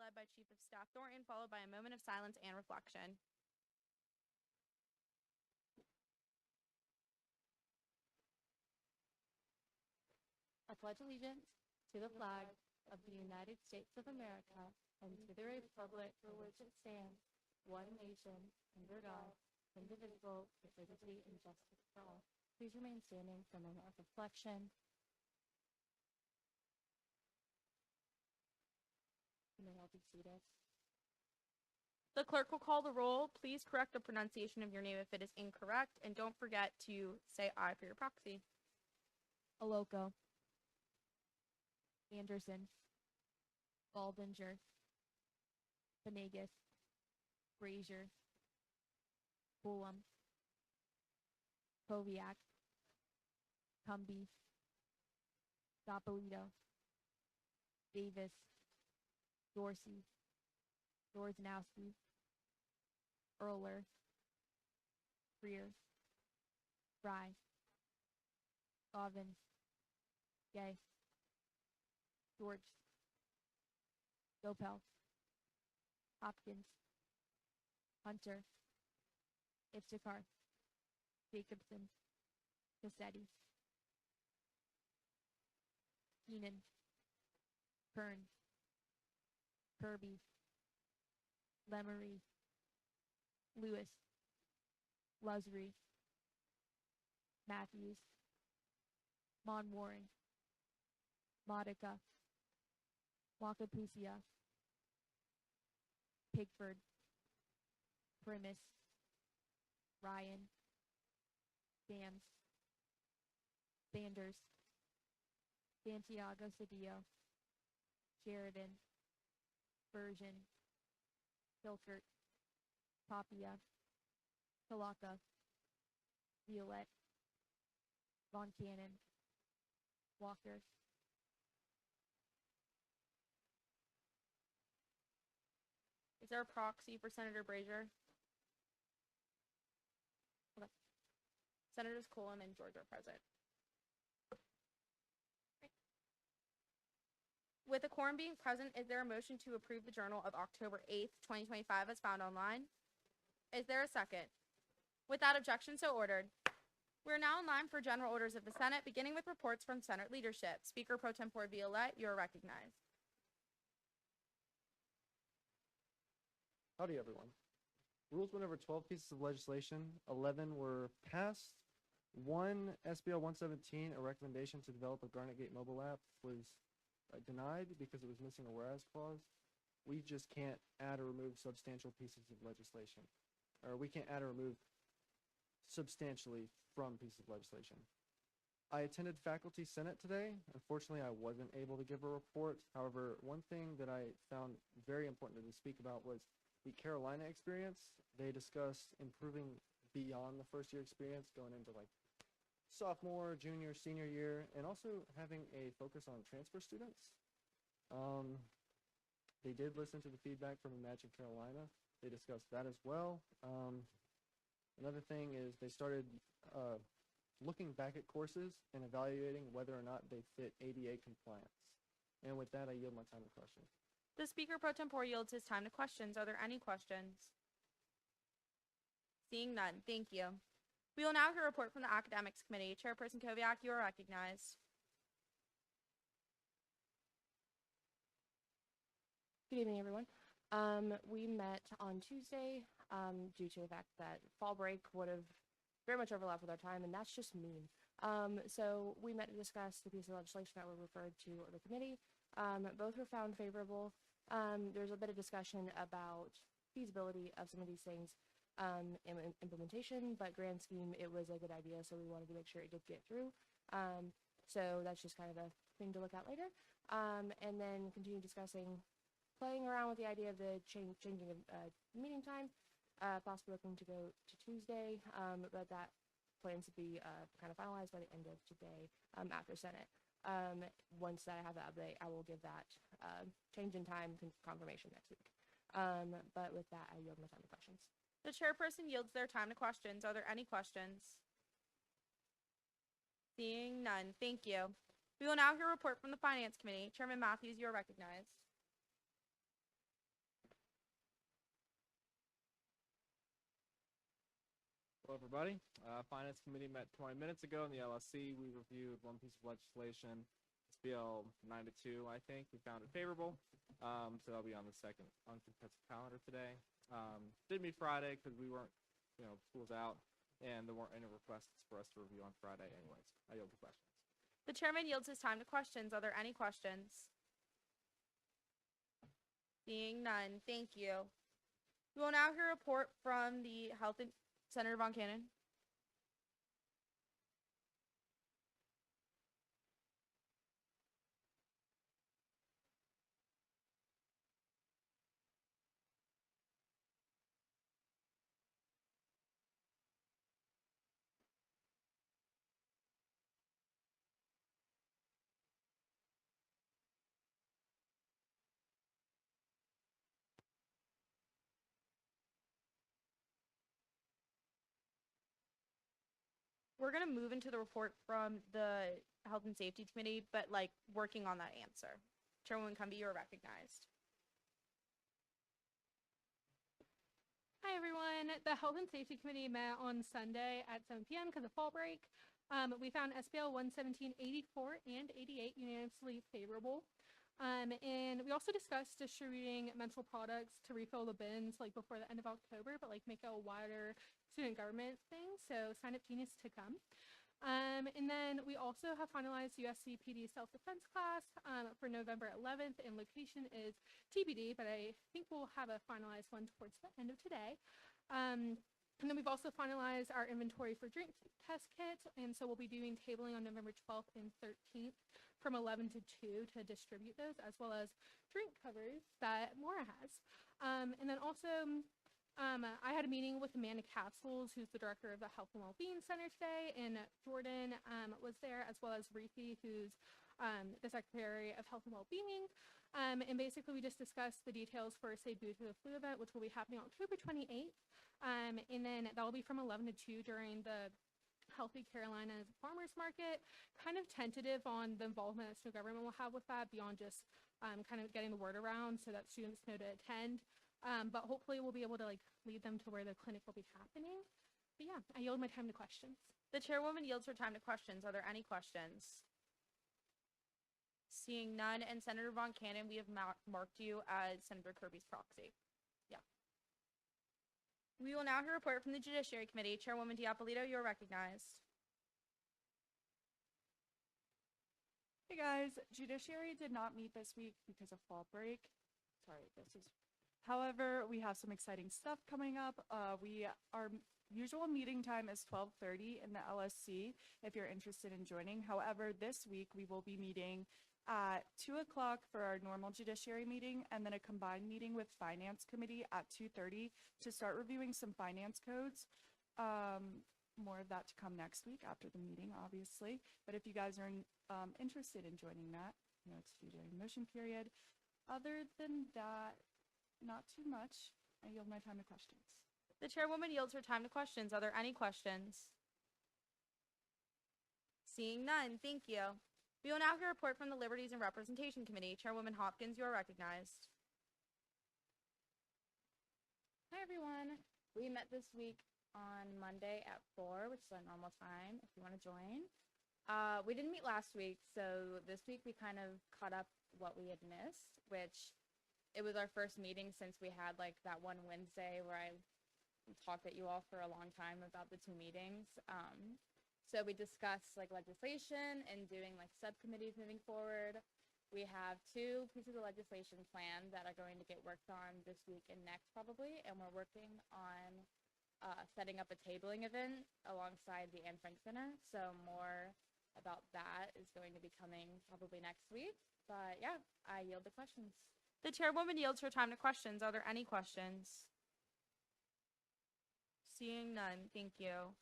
led by Chief of Staff Thornton, followed by a moment of silence and reflection. I pledge allegiance to the flag of the United States of America and to the republic for which it stands, one nation, under God, indivisible, with liberty and justice for all. Please remain standing for a moment of reflection. You may all be seated. The clerk will call the roll. Please correct the pronunciation of your name if it is incorrect, and don't forget to say aye for your proxy. Aloko, Anderson, Baldinger, Venegas, Brazier, Fulham, Koviak, Cumby, Dopolito, Davis, Dorsey, Dorznowski, Erler, Freer, Fry, Govan, Gay, George, Gopel, Hopkins, Hunter, Iftikhar, Jacobson, Cassetti, Keenan, Kern, Kirby, Lemery, Lewis, Lusry, Matthews, Monwaring, Modica, Wakapusia, Pigford, Primus, Ryan, Sams, Sanders, Santiago Cedillo, Sheridan, Bergen, Hilkert, Papia, Talaka, Violette, Von Cannon, Walker. Is there a proxy for Senator Brazier? Okay. Senators Coulomb and George are present. With a quorum being present, is there a motion to approve the Journal of October 8th, 2025 as found online? Is there a second? Without objection, so ordered. We are now in line for general orders of the Senate, beginning with reports from Senate leadership. Speaker Pro Tempore Violette, you are recognized. Howdy, everyone. Rules went over 12 pieces of legislation. 11 were passed. One, SBL 117, a recommendation to develop a Garnet Gate mobile app, was denied because it was missing a whereas clause. We just can't add or remove substantial pieces of legislation. Or we can't add or remove substantially from pieces of legislation. I attended Faculty Senate today. Unfortunately, I wasn't able to give a report. However, one thing that I found very important to speak about was the Carolina experience. They discussed improving beyond the first year experience, going into like sophomore, junior, senior year, and also having a focus on transfer students. They did listen to the feedback from Imagine Carolina. They discussed that as well. Another thing is they started looking back at courses and evaluating whether or not they fit ADA compliance. And with that, I yield my time to questions. The Speaker Pro Tempore yields his time to questions. Are there any questions? Seeing none, thank you. We will now hear a report from the Academics Committee. Chairperson Koviak, you are recognized. Good evening, everyone. We met on Tuesday due to the fact that fall break would have very much overlapped with our time, and that's just mean. So we met to discuss the piece of legislation that were referred to the committee. Both were found favorable. There's a bit of discussion about feasibility of some of these things in implementation, but grand scheme, it was a good idea, so we wanted to make sure it did get through. So that's just kind of a thing to look at later. And then continue discussing, playing around with the idea of the changing of meeting time, possibly looking to go to Tuesday, but that plans to be kind of finalized by the end of today after Senate. Once I have the update, I will give that change in time confirmation next week. But with that, I yield my time to questions. The chairperson yields their time to questions. Are there any questions? Seeing none, thank you. We will now hear a report from the Finance Committee. Chairman Matthews, you are recognized. everybody. Finance Committee met 20 minutes ago in the LSC. We reviewed one piece of legislation, SBL 92, I think. We found it favorable. So that'll be on the second uncontested calendar today. Did meet Friday because we weren't, school's out, and there weren't any requests for us to review on Friday anyways. I yield the questions. The chairman yields his time to questions. Are there any questions? Seeing none, thank you. We will now hear a report from the Health and Senator Von Cannon. We're going to move into the report from the Health and Safety Committee, but like working on that answer. Chairwoman Cumby, you are recognized. Hi, everyone. The Health and Safety Committee met on Sunday at 7 p.m. because of fall break. We found SBL 117, 84, and 88 unanimously favorable. And we also discussed distributing menstrual products to refill the bins like before the end of October, but like make it a wider student government thing. So sign up genius to come. And then we also have finalized USC PD self-defense class for November 11th, and location is TBD, but I think we'll have a finalized one towards the end of today. And then we've also finalized our inventory for drink test kits, and so we'll be doing tabling on November 12th and 13th from 11 to 2 to distribute those, as well as drink covers that Mora has. And then also, I had a meeting with Amanda Castles, who's the director of the Health and Wellbeing Center today, and Jordan was there, as well as Reethi, who's the Secretary of Health and Wellbeing. And basically, we just discussed the details for Say Boo to the Flu event, which will be happening October 28th. And then that will be from 11 to 2 during the Healthy Carolinas Farmers Market. Kind of tentative on the involvement that student government will have with that beyond just kind of getting the word around so that students know to attend. But hopefully we'll be able to like lead them to where the clinic will be happening. But yeah, I yield my time to questions. The chairwoman yields her time to questions. Are there any questions? Seeing none, and Senator Von Cannon, we have marked you as Senator Kirby's proxy. Yeah. We will now hear a report from the Judiciary Committee. Chairwoman Diapolito, you are recognized. Hey guys, Judiciary did not meet this week because of fall break. However, we have some exciting stuff coming up. Our usual meeting time is 12:30 in the LSC if you're interested in joining. However, this week we will be meeting at 2 o'clock for our normal Judiciary meeting, and then a combined meeting with Finance Committee at 2:30 to start reviewing some finance codes. More of that to come next week after the meeting, obviously. But if you guys are interested in joining that, it's due during motion period. Other than that, not too much. I yield my time to questions. The chairwoman yields her time to questions. Are there any questions? Seeing none, thank you. We will now hear a report from the Liberties and Representation Committee. Chairwoman Hopkins, you are recognized. Hi, everyone. We met this week on Monday at 4, which is our normal time if you want to join. We didn't meet last week, so this week we kind of caught up what we had missed, which it was our first meeting since we had like that one Wednesday where I talked at you all for a long time about the two meetings. So we discussed like legislation and doing like subcommittees moving forward. We have 2 pieces of legislation planned that are going to get worked on this week and next probably, and we're working on setting up a tabling event alongside the Anne Frank Center. So more about that is going to be coming probably next week. But yeah, I yield the questions. The chairwoman yields her time to questions. Are there any questions? Seeing none, thank you.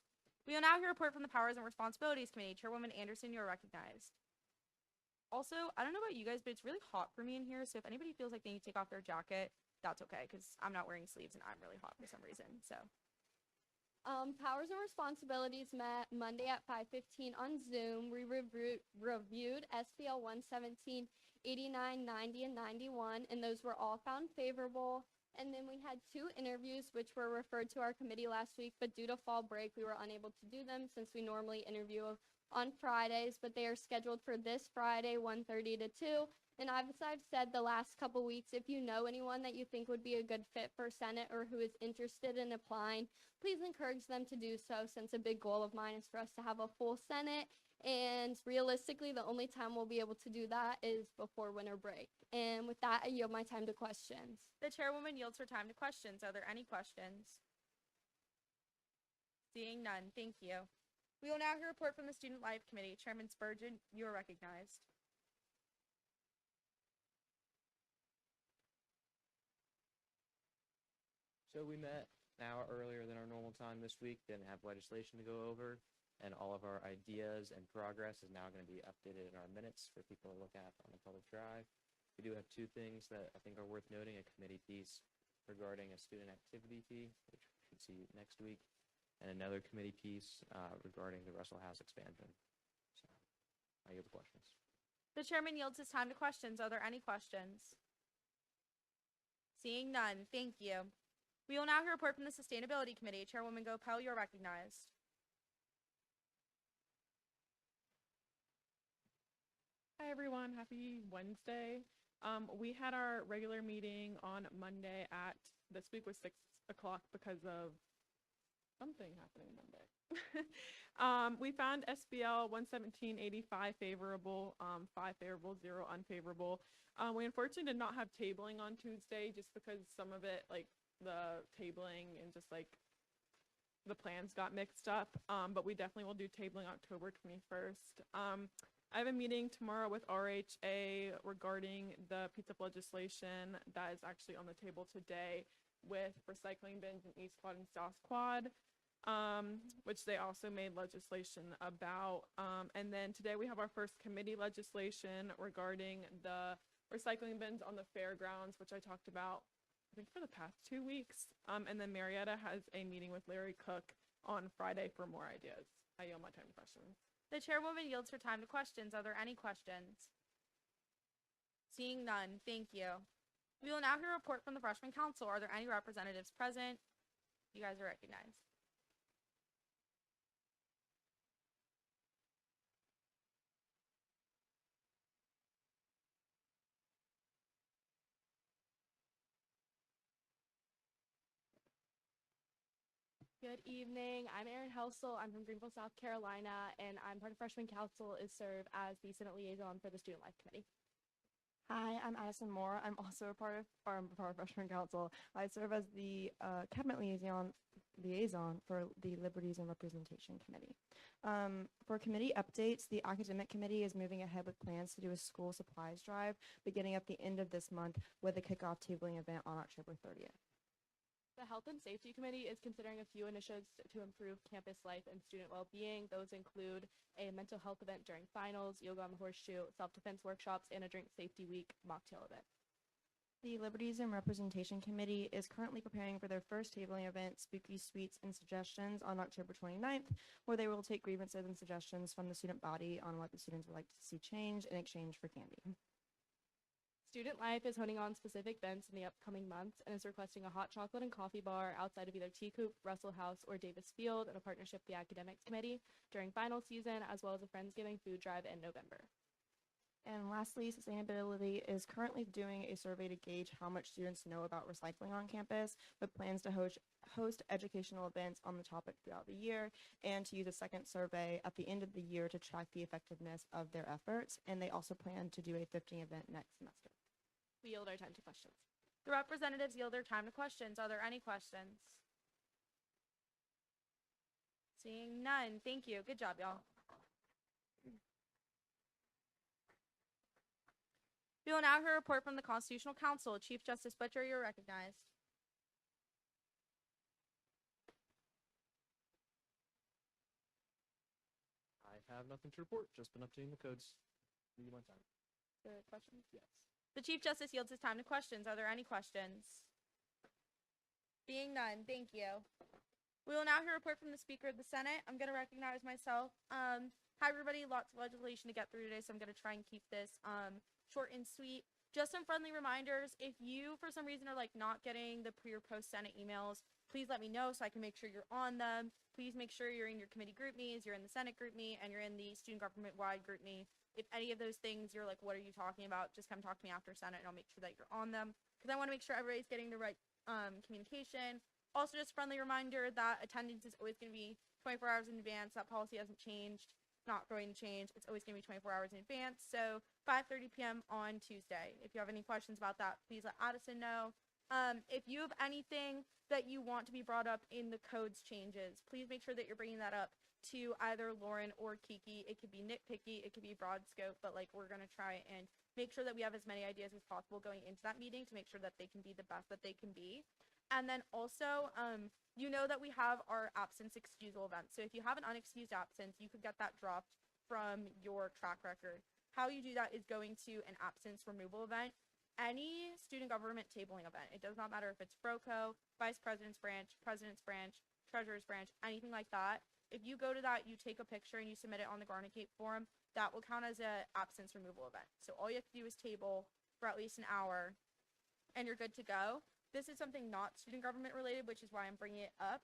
We will now hear a report from the Powers and Responsibilities Committee. Chairwoman Anderson, you are recognized. Also, I don't know about you guys, but it's really hot for me in here, so if anybody feels like they need to take off their jacket, that's okay, because I'm not wearing sleeves and I'm really hot for some reason, so. Powers and Responsibilities met Monday at 5:15 on Zoom. We reviewed SBL 117, 89, 90, and 91, and those were all found favorable. And then we had 2 interviews, which were referred to our committee last week, but due to fall break, we were unable to do them since we normally interview on Fridays, but they are scheduled for this Friday, 1:30 to 2. And as I've said the last couple weeks, if you know anyone that you think would be a good fit for Senate or who is interested in applying, please encourage them to do so, since a big goal of mine is for us to have a full Senate. And realistically, the only time we'll be able to do that is before winter break. And with that, I yield my time to questions. The chairwoman yields her time to questions. Are there any questions? Seeing none, thank you. We will now hear a report from the Student Life Committee. Chairman Spurgeon, you are recognized. So we met an hour earlier than our normal time this week, didn't have legislation to go over, and all of our ideas and progress is now going to be updated in our minutes for people to look at on the public drive. We do have 2 things that I think are worth noting: a committee piece regarding a student activity fee, which we should see next week, and another committee piece regarding the Russell House expansion. So I yield the questions. The chairman yields his time to questions. Are there any questions? Seeing none, thank you. We will now hear a report from the Sustainability Committee. Chairwoman Gopel, you are recognized. Hi everyone, happy Wednesday. We had our regular meeting on Monday this week was 6 o'clock because of something happening Monday. We found SBL 11785 favorable, 5 favorable, 0 unfavorable. We unfortunately did not have tabling on Tuesday just because some of it, like the tabling and just like the plans got mixed up, but we definitely will do tabling October 21st. I have a meeting tomorrow with RHA regarding the piece of legislation that is actually on the table today with recycling bins in East Quad and South Quad, which they also made legislation about. And then today we have our first committee legislation regarding the recycling bins on the fairgrounds, which I talked about, I think, for the past 2 weeks. And then Marietta has a meeting with Larry Cook on Friday for more ideas. I yield my time to questions. The chairwoman yields her time to questions. Are there any questions? Seeing none, thank you. We will now hear a report from the Freshman Council. Are there any representatives present? You guys are recognized. Good evening. I'm Erin Helsel. I'm from Greenville, South Carolina, and I'm part of Freshman Council is serve as the Senate Liaison for the Student Life Committee. Hi, I'm Addison Moore. I'm also a part of Freshman Council. I serve as the Cabinet liaison for the Liberties and Representation Committee. For committee updates, the Academic Committee is moving ahead with plans to do a school supplies drive beginning at the end of this month with a kickoff tabling event on October 30th. The Health and Safety Committee is considering a few initiatives to improve campus life and student well-being. Those include a mental health event during finals, yoga on the horseshoe, self-defense workshops, and a drink safety week mocktail event. The Liberties and Representation Committee is currently preparing for their first tabling event, Spooky Sweets and Suggestions, on October 29th, where they will take grievances and suggestions from the student body on what the students would like to see change in exchange for candy. Student Life is honing on specific events in the upcoming months and is requesting a hot chocolate and coffee bar outside of either Tea Coop, Russell House, or Davis Field in a partnership with the Academics Committee during final season, as well as a Friendsgiving food drive in November. And lastly, Sustainability is currently doing a survey to gauge how much students know about recycling on campus, with plans to host educational events on the topic throughout the year, and to use a second survey at the end of the year to track the effectiveness of their efforts. And they also plan to do a 15 event next semester. We yield our time to questions. The representatives yield their time to questions. Are there any questions? Seeing none, thank you. Good job, y'all. We will now hear a report from the Constitutional Council. Chief Justice Butcher, you're recognized. I have nothing to report. Just been updating the codes. Give you my time. Questions? Yes. The Chief Justice yields his time to questions. Are there any questions? Being none, thank you. We will now hear a report from the Speaker of the Senate. I'm going to recognize myself. Hi, everybody. Lots of legislation to get through today, so I'm going to try and keep this short and sweet. Just some friendly reminders. If you, for some reason, are like not getting the pre or post Senate emails, please let me know so I can make sure you're on them. Please make sure you're in your committee group meetings, you're in the Senate group meet, and you're in the student government wide group meet. If any of those things you're like, what are you talking about? Just come talk to me after Senate and I'll make sure that you're on them. Because I want to make sure everybody's getting the right communication. Also, just a friendly reminder that attendance is always going to be 24 hours in advance. That policy hasn't changed. Not going to change. It's always going to be 24 hours in advance. So 5:30 p.m. on Tuesday. If you have any questions about that, please let Addison know. If you have anything that you want to be brought up in the codes changes, please make sure that you're bringing that up to either Lauren or Kiki. It could be nitpicky, it could be broad scope, but like we're going to try and make sure that we have as many ideas as possible going into that meeting to make sure that they can be the best that they can be. And then also, you know that we have our absence excusal event. So if you have an unexcused absence, you could get that dropped from your track record. How you do that is going to an absence removal event. Any student government tabling event. It does not matter if it's BROCO, Vice President's Branch, President's Branch, Treasurer's Branch, anything like that. If you go to that, you take a picture and you submit it on the Garnet Gate form, that will count as an absence removal event. So all you have to do is table for at least an hour and you're good to go. This is something not student government related, which is why I'm bringing it up.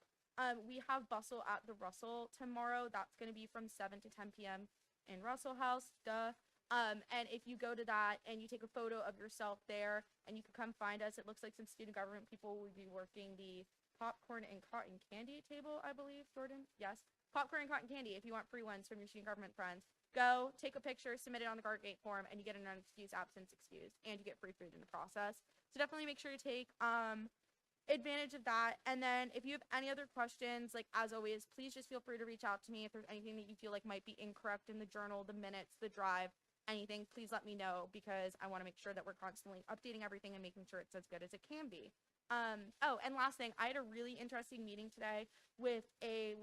We have bustle at the Russell tomorrow. That's going to be from 7 to 10 p.m. in Russell House. Duh. And if you go to that and you take a photo of yourself there and you can come find us, it looks like some student government people will be working the popcorn and cotton candy table, I believe, Jordan? Yes. Popcorn and cotton candy if you want free ones from your student government friends. Go, take a picture, submit it on the Garnet Gate form, and you get an unexcused absence excused, and you get free food in the process. So definitely make sure to take advantage of that. And then if you have any other questions, like as always, please just feel free to reach out to me if there's anything that you feel like might be incorrect in the journal, the minutes, the drive, anything, please let me know because I want to make sure that we're constantly updating everything and making sure it's as good as it can be. Oh, and last thing, I had a really interesting meeting today with a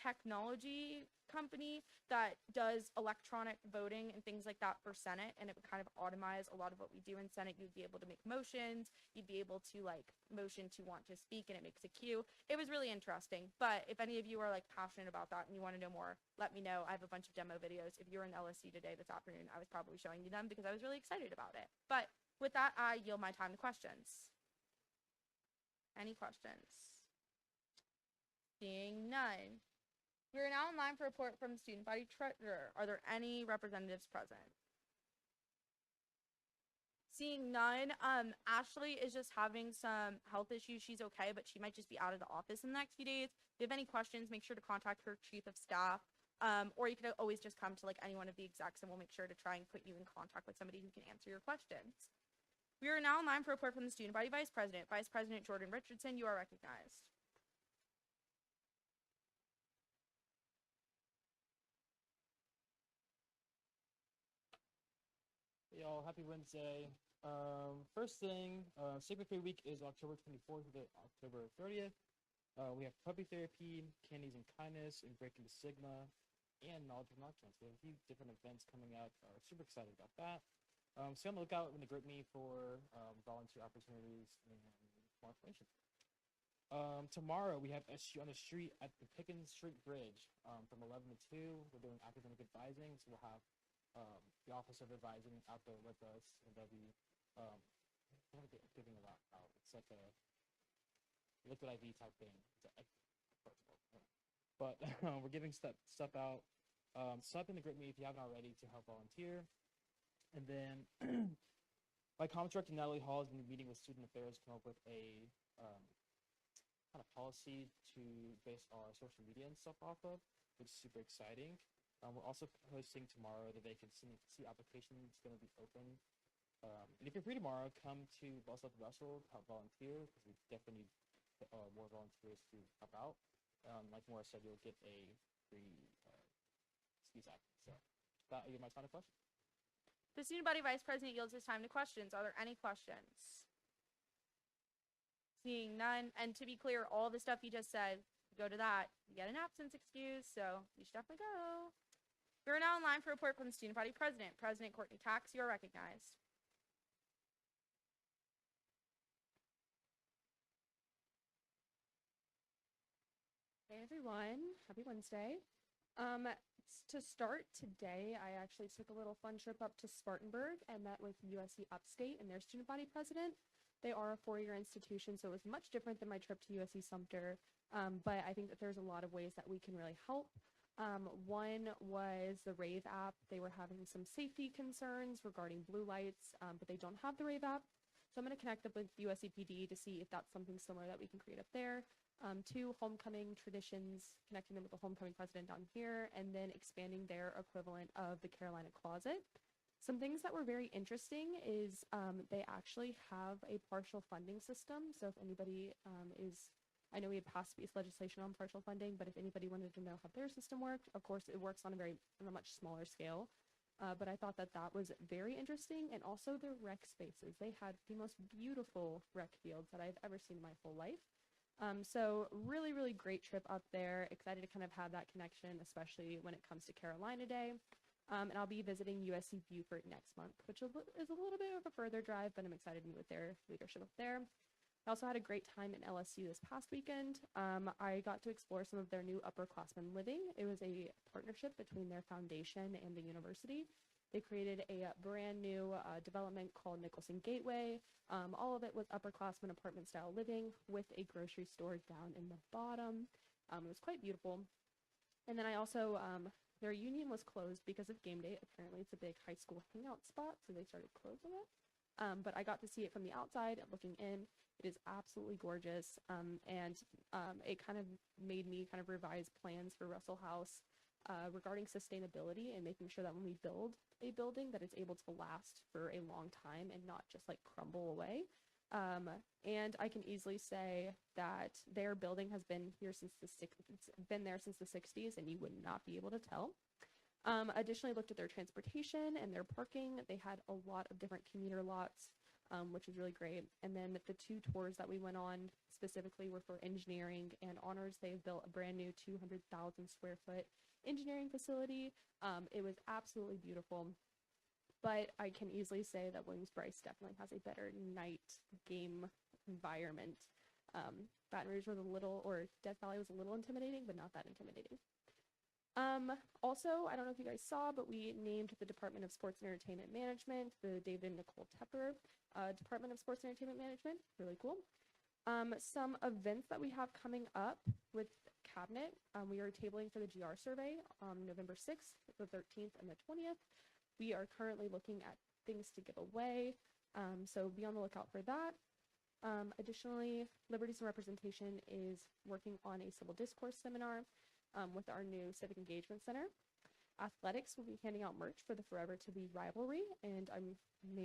technology company that does electronic voting and things like that for Senate, and it would kind of automate a lot of what we do in Senate. You'd be able to make motions, you'd be able to motion to want to speak, and it makes a queue. It was really interesting, but if any of you are passionate about that and you want to know more, let me know. I have a bunch of demo videos. If you're in LSC today this afternoon, I was probably showing you them because I was really excited about it. But with that, I yield my time to questions. Any questions? Seeing none. We are now in line for a report from the student body treasurer. Are there any representatives present? Seeing none, Ashley is just having some health issues. She's okay, but she might just be out of the office in the next few days. If you have any questions, make sure to contact her chief of staff. Or you could always just come to any one of the execs and we'll make sure to try and put you in contact with somebody who can answer your questions. We are now in line for a report from the student body vice president. Vice President Jordan Richardson, you are recognized. Hey y'all, happy Wednesday. First thing, Sigma Free Week is October 24th to October 30th. We have puppy therapy, candies and kindness, and breaking the Sigma, and knowledge of nonsense. We have a few different events coming up. Super excited about that. So on the lookout in the group me for volunteer opportunities and more information. Tomorrow we have SU on the street at the Pickens Street Bridge from 11 to 2. We're doing academic advising, so we'll have the Office of Advising out there with us, and they'll be giving about it's like a liquid IV type thing. But we're giving stuff out. Sign up in the group me if you haven't already to help volunteer. And then my Comms Director Natalie Hall has been meeting with Student Affairs to come up with a kind of policy to base our social media and stuff off of, which is super exciting. We're also hosting tomorrow the vacancy application is going to be open. And if you're free tomorrow, come to Bustle at the Russell to help volunteer because we definitely need more volunteers to help out. Like Maura said, you'll get a free ski sack. So that you my final question. The student body vice president yields his time to questions. Are there any questions? Seeing none, and to be clear, all the stuff you just said, go to that, you get an absence excuse, so you should definitely go. We are now in line for a report from the student body president. President Courtney Tax, you are recognized. Hey everyone, happy Wednesday. To start today, I actually took a little fun trip up to Spartanburg and met with USC Upstate and their student body president. They are a four-year institution, so it was much different than my trip to USC Sumter. But I think that there's a lot of ways that we can really help. One was the Rave app. They were having some safety concerns regarding blue lights, but they don't have the Rave app. So I'm going to connect up with USCPD to see if that's something similar that we can create up there. Two, homecoming traditions, connecting them with the homecoming president down here, and then expanding their equivalent of the Carolina Closet. Some things that were very interesting is they actually have a partial funding system. So if anybody I know we had passed piece legislation on partial funding, but if anybody wanted to know how their system worked, of course it works on a much smaller scale. But I thought that was very interesting, and also their rec spaces. They had the most beautiful rec fields that I've ever seen in my whole life. So really, really great trip up there. Excited to kind of have that connection, especially when it comes to Carolina Day. And I'll be visiting USC Beaufort next month, which is a little bit of a further drive, but I'm excited to meet with their leadership up there. I also had a great time in LSU this past weekend. I got to explore some of their new upperclassmen living. It was a partnership between their foundation and the university. They created a brand new development called Nicholson Gateway. All of it was upperclassmen apartment style living with a grocery store down in the bottom. It was quite beautiful. And then I also, their union was closed because of game day. Apparently it's a big high school hangout spot, so they started closing it. But I got to see it from the outside, looking in. It is absolutely gorgeous, and it kind of made me kind of revise plans for Russell House regarding sustainability and making sure that when we build a building that it's able to last for a long time and not just like crumble away. And I can easily say that their building has been here since it's been there since the 60s, and you would not be able to tell. Additionally, looked at their transportation and their parking. They had a lot of different commuter lots, which is really great. And then the two tours that we went on specifically were for engineering and honors. They've built a brand new 200,000 square foot engineering facility. It was absolutely beautiful. But I can easily say that Williams-Brice definitely has a better night game environment. Baton Rouge was Death Valley was a little intimidating, but not that intimidating. Also, I don't know if you guys saw, but we named the Department of Sports and Entertainment Management the David and Nicole Tepper Department of Sports and Entertainment Management. Really cool. Some events that we have coming up with Cabinet. We are tabling for the GR survey on November 6th, the 13th, and the 20th. We are currently looking at things to give away, so be on the lookout for that. Additionally, Liberties and Representation is working on a civil discourse seminar with our new Civic Engagement Center. Athletics will be handing out merch for the Forever to Be rivalry, and I'm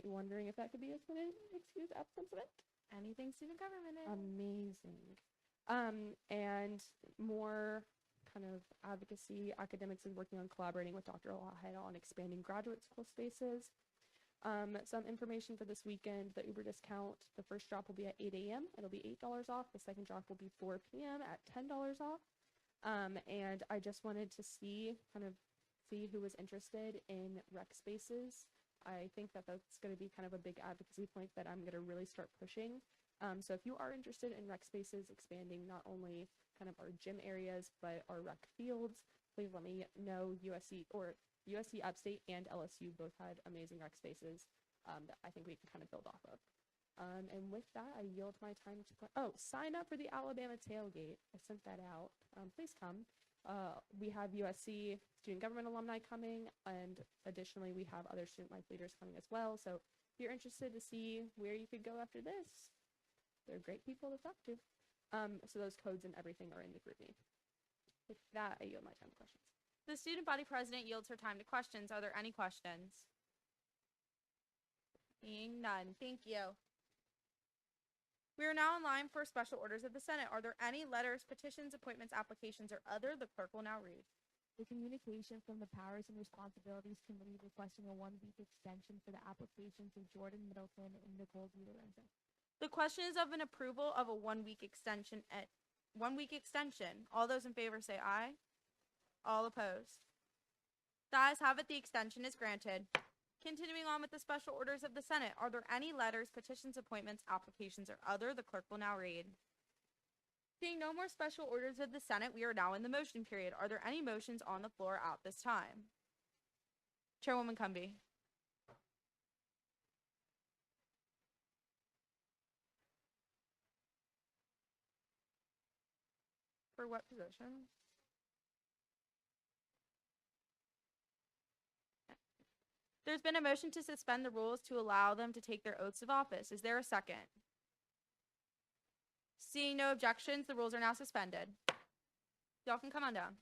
wondering if that could be a excuse absence of it. Anything student government is. Amazing. And more kind of advocacy. Academics is working on collaborating with Dr. Olaheda on expanding graduate school spaces. Some information for this weekend, the Uber discount. The first drop will be at 8 a.m. It'll be $8 off. The second drop will be 4 p.m. at $10 off. And I just wanted to see who was interested in rec spaces. I think that that's going to be kind of a big advocacy point that I'm going to really start pushing. So if you are interested in rec spaces, expanding not only kind of our gym areas, but our rec fields, please let me know. USC Upstate and LSU both had amazing rec spaces that I think we can kind of build off of. And with that, I yield my time to sign up for the Alabama tailgate. I sent that out. Please come. We have USC student government alumni coming, and additionally, we have other student life leaders coming as well. So if you're interested to see where you could go after this, they're great people to talk to. So those codes and everything are in the GroupMe. With that, I yield my time to questions. The student body president yields her time to questions. Are there any questions? Seeing none. Thank you. We are now in line for special orders of the Senate. Are there any letters, petitions, appointments, applications, or other the clerk will now read? The communication from the Powers and Responsibilities Committee requesting a 1-week extension for the applications of Jordan Middleton and Nicole DiLorenzo. The question is of an approval of a 1-week extension. All those in favor say aye. All opposed. The ayes have it. The extension is granted. Continuing on with the special orders of the Senate, are there any letters, petitions, appointments, applications, or other the clerk will now read? Seeing no more special orders of the Senate, we are now in the motion period. Are there any motions on the floor at this time? Chairwoman Cumby. For what position? There's been a motion to suspend the rules to allow them to take their oaths of office. Is there a second? Seeing no objections, the rules are now suspended. Y'all can come on down.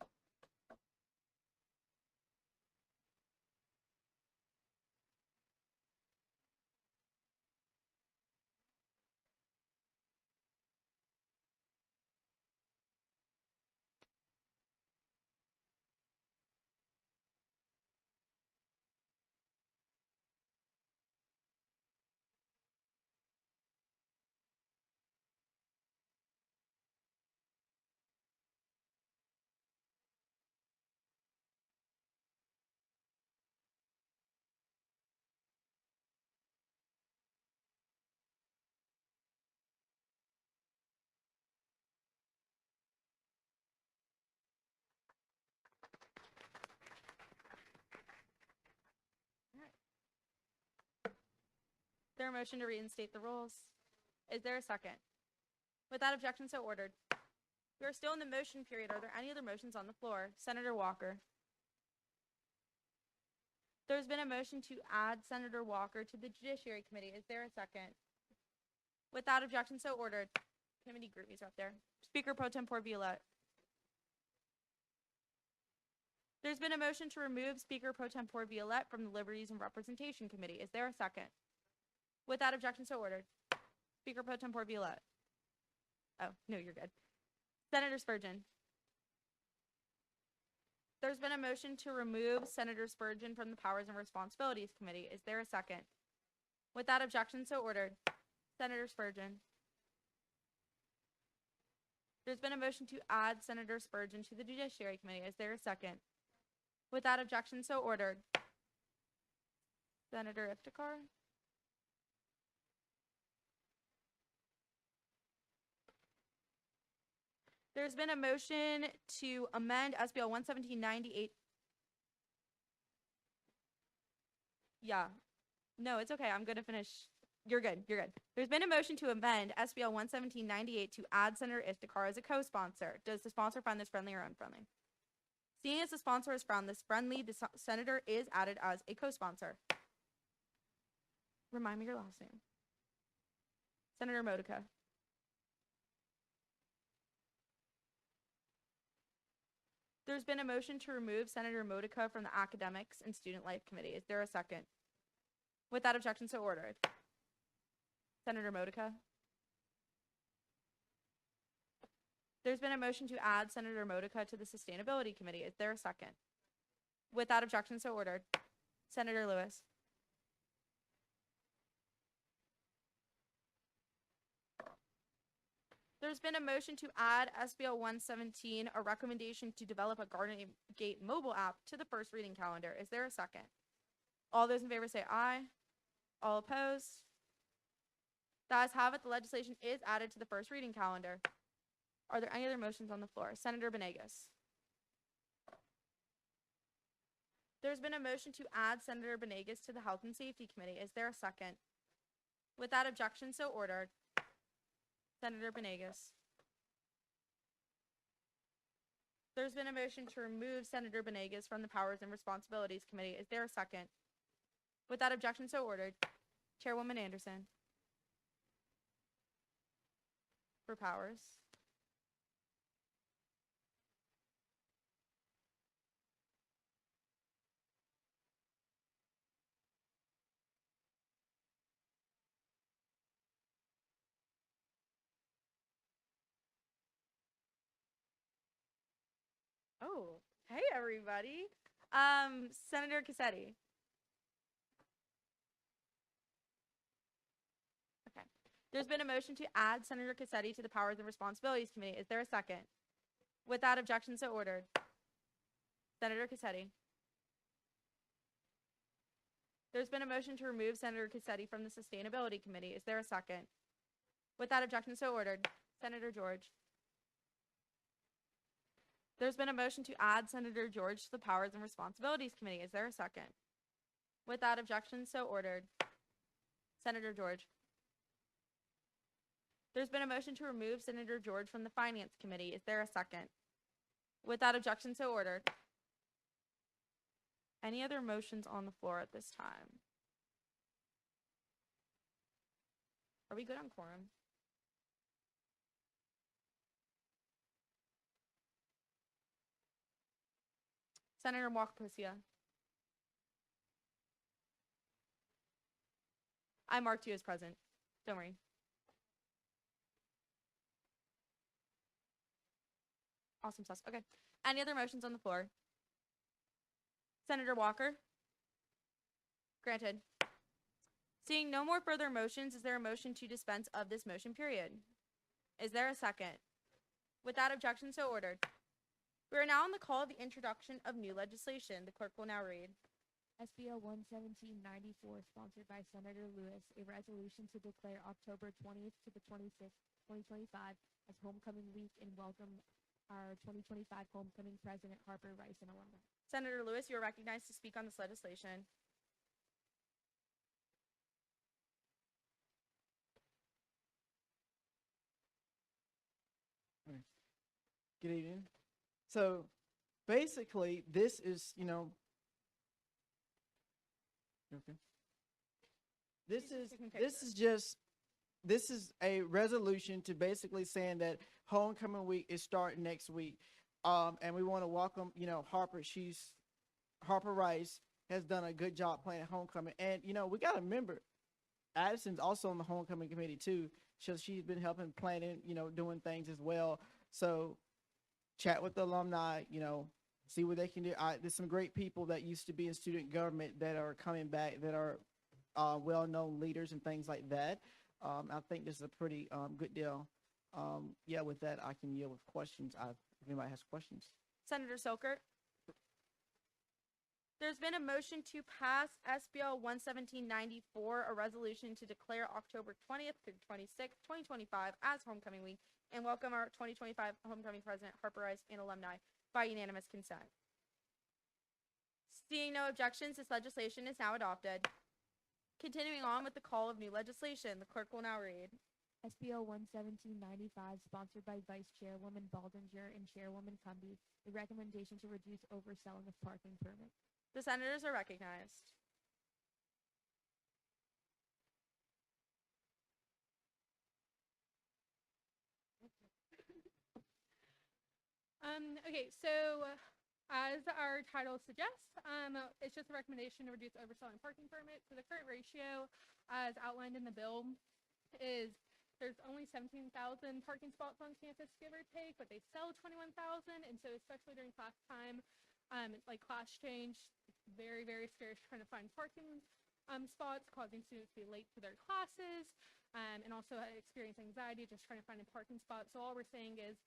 Is there a motion to reinstate the rules? Is there a second? Without objection, so ordered. We are still in the motion period. Are there any other motions on the floor? Senator Walker. There's been a motion to add Senator Walker to the Judiciary Committee. Is there a second? Without objection, so ordered. Committee groupies are up there. Speaker Pro Tempore Violette. There's been a motion to remove Speaker Pro Tempore Violette from the Liberties and Representation Committee. Is there a second? Without objection, so ordered. Speaker Pro Tempore Violette. Oh, no, you're good. Senator Spurgeon. There's been a motion to remove Senator Spurgeon from the Powers and Responsibilities Committee. Is there a second? Without objection, so ordered. Senator Spurgeon. There's been a motion to add Senator Spurgeon to the Judiciary Committee. Is there a second? Without objection, so ordered. Senator Iftikhar. There's been a motion to amend SBL 11798. Yeah. No, it's okay. I'm going to finish. You're good. You're good. There's been a motion to amend SBL 11798 to add Senator Iftikhar as a co-sponsor. Does the sponsor find this friendly or unfriendly? Seeing as the sponsor has found this friendly, the senator is added as a co-sponsor. Remind me your last name. Senator Modica. There's been a motion to remove Senator Modica from the Academics and Student Life Committee. Is there a second? Without objection, so ordered. Senator Modica. There's been a motion to add Senator Modica to the Sustainability Committee. Is there a second? Without objection, so ordered. Senator Lewis. There's been a motion to add SBL 117, a recommendation to develop a Garden Gate mobile app, to the first reading calendar. Is there a second? All those in favor say aye. All opposed? The ayes have it. The legislation is added to the first reading calendar. Are there any other motions on the floor? Senator Benegas. There's been a motion to add Senator Benegas to the Health and Safety Committee. Is there a second? Without objection, so ordered. Senator Benegas. There's been a motion to remove Senator Benegas from the Powers and Responsibilities Committee. Is there a second? Without objection, so ordered. Chairwoman Anderson. For Powers. Oh, hey everybody. Senator Cassetti. Okay. There's been a motion to add Senator Cassetti to the Powers and Responsibilities Committee. Is there a second? Without objection, so ordered. Senator Cassetti. There's been a motion to remove Senator Cassetti from the Sustainability Committee. Is there a second? Without objection, so ordered. Senator George. There's been a motion to add Senator George to the Powers and Responsibilities Committee. Is there a second? Without objection, so ordered. Senator George. There's been a motion to remove Senator George from the Finance Committee. Is there a second? Without objection, so ordered. Any other motions on the floor at this time? Are we good on quorum? Senator Walker-Posea. I marked you as present. Don't worry. Awesome sauce. Okay. Any other motions on the floor? Senator Walker? Granted. Seeing no more further motions, is there a motion to dispense of this motion period? Is there a second? Without objection, so ordered. We are now on the call of the introduction of new legislation. The clerk will now read. SBL 11794, sponsored by Senator Lewis, a resolution to declare October 20th to the 26th, 2025 as Homecoming Week and welcome our 2025 Homecoming President Harper Rice and alumni. Senator Lewis, you are recognized to speak on this legislation. Good evening. So basically, this is, okay. This is a resolution to basically saying that homecoming week is starting next week. And we want to welcome, Harper. Harper Rice has done a good job planning homecoming. And, we got to remember, Addison's also on the homecoming committee too. So she's been helping planning, doing things as well. So chat with the alumni, see what they can do. There's some great people that used to be in student government that are coming back, that are well-known leaders and things like that. I think this is a pretty good deal. With that, I can yield with questions. If anybody has questions. Senator Silkert. There's been a motion to pass SBL 11794, a resolution to declare October 20th through 26th, 2025 as Homecoming Week and welcome our 2025 Homecoming President Harper Rice and alumni by unanimous consent. Seeing no objections, this legislation is now adopted. Continuing on with the call of new legislation, the clerk will now read. SBL 11795, sponsored by Vice Chairwoman Baldinger and Chairwoman Cumby, the recommendation to reduce overselling of parking permits. The senators are recognized. Okay, so as our title suggests, it's just a recommendation to reduce overselling parking permits. So the current ratio, as outlined in the bill, is there's only 17,000 parking spots on campus, give or take, but they sell 21,000. And so especially during class time, like class change, it's very, very scarce trying to find parking spots, causing students to be late to their classes, and also experience anxiety just trying to find a parking spot. So all we're saying is,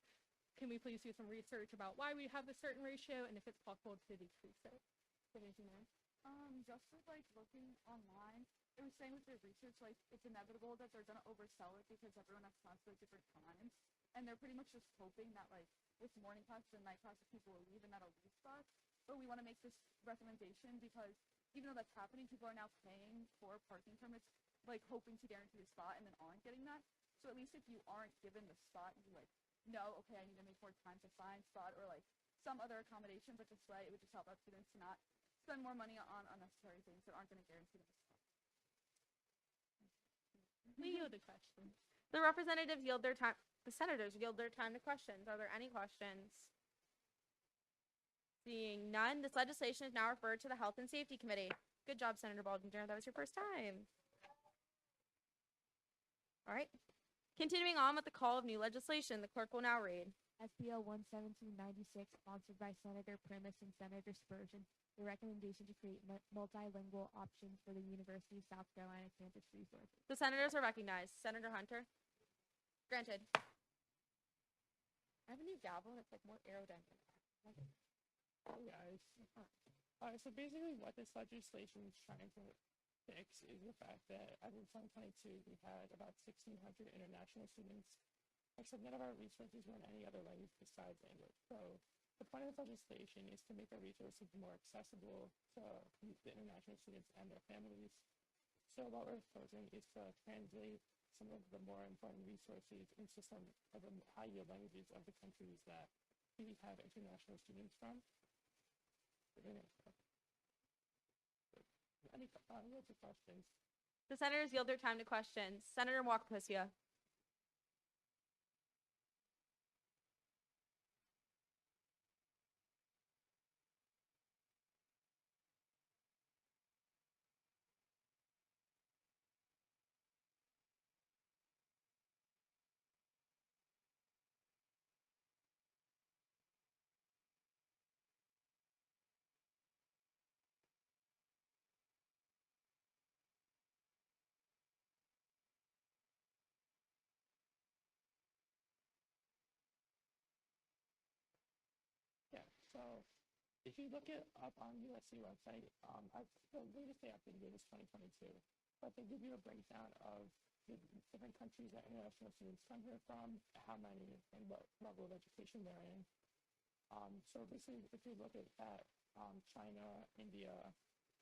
can we please do some research about why we have a certain ratio and if it's possible to decrease it? Do you have anything else? Just with looking online, it was saying with their research, it's inevitable that they're gonna oversell it because everyone has class at different times, and they're pretty much just hoping that with morning classes and night classes, people will leave and that'll leave spots. But we want to make this recommendation because even though that's happening, people are now paying for parking permits, hoping to guarantee a spot and then aren't getting that. So at least if you aren't given the spot, you no, okay, I need to make more time to find spot or some other accommodations, it would just help out students to not spend more money on unnecessary things that aren't going to guarantee them a spot. We yield the question. The representatives yield their time. The senators yield their time to questions. Are there any questions? Seeing none, this legislation is now referred to the Health and Safety Committee. Good job, Senator Baldinger. That was your first time. All right. Continuing on with the call of new legislation, the clerk will now read. SBL 11796, sponsored by Senator Primus and Senator Spurgeon, the recommendation to create multilingual options for the University of South Carolina campus resources. The senators are recognized. Senator Hunter. Granted. I have a new gavel and it's more aerodynamic. Hey guys. So basically what this legislation is trying to fix is the fact that as of 2022, we had about 1,600 international students, except none of our resources were in any other language besides English. So The point of this legislation is to make our resources more accessible to the international students and their families. So what we're proposing is to translate some of the more important resources into some of the high-yield languages of the countries that we have international students from. Any loads of questions? The senators yield their time to questions. Senator Wakapusia. Yeah, so if you look it up on USC website, the latest they updated is 2022, but they give you a breakdown of the different countries that international students come here from, how many, and what level of education they're in. So basically, if you look at China, India,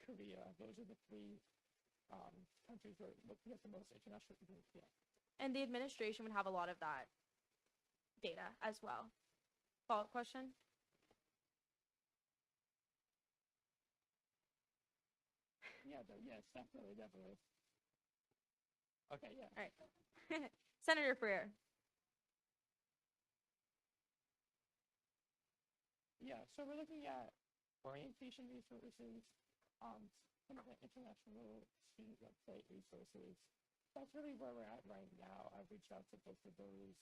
Korea, those are the three countries where we get the most international students. Yeah. And the administration would have a lot of that data as well. Follow-up question? Yeah, yes, definitely. Okay, yeah. All right. Senator Freer. Yeah, so we're looking at orientation resources, some of the international student website resources. That's really where we're at right now. I've reached out to both of those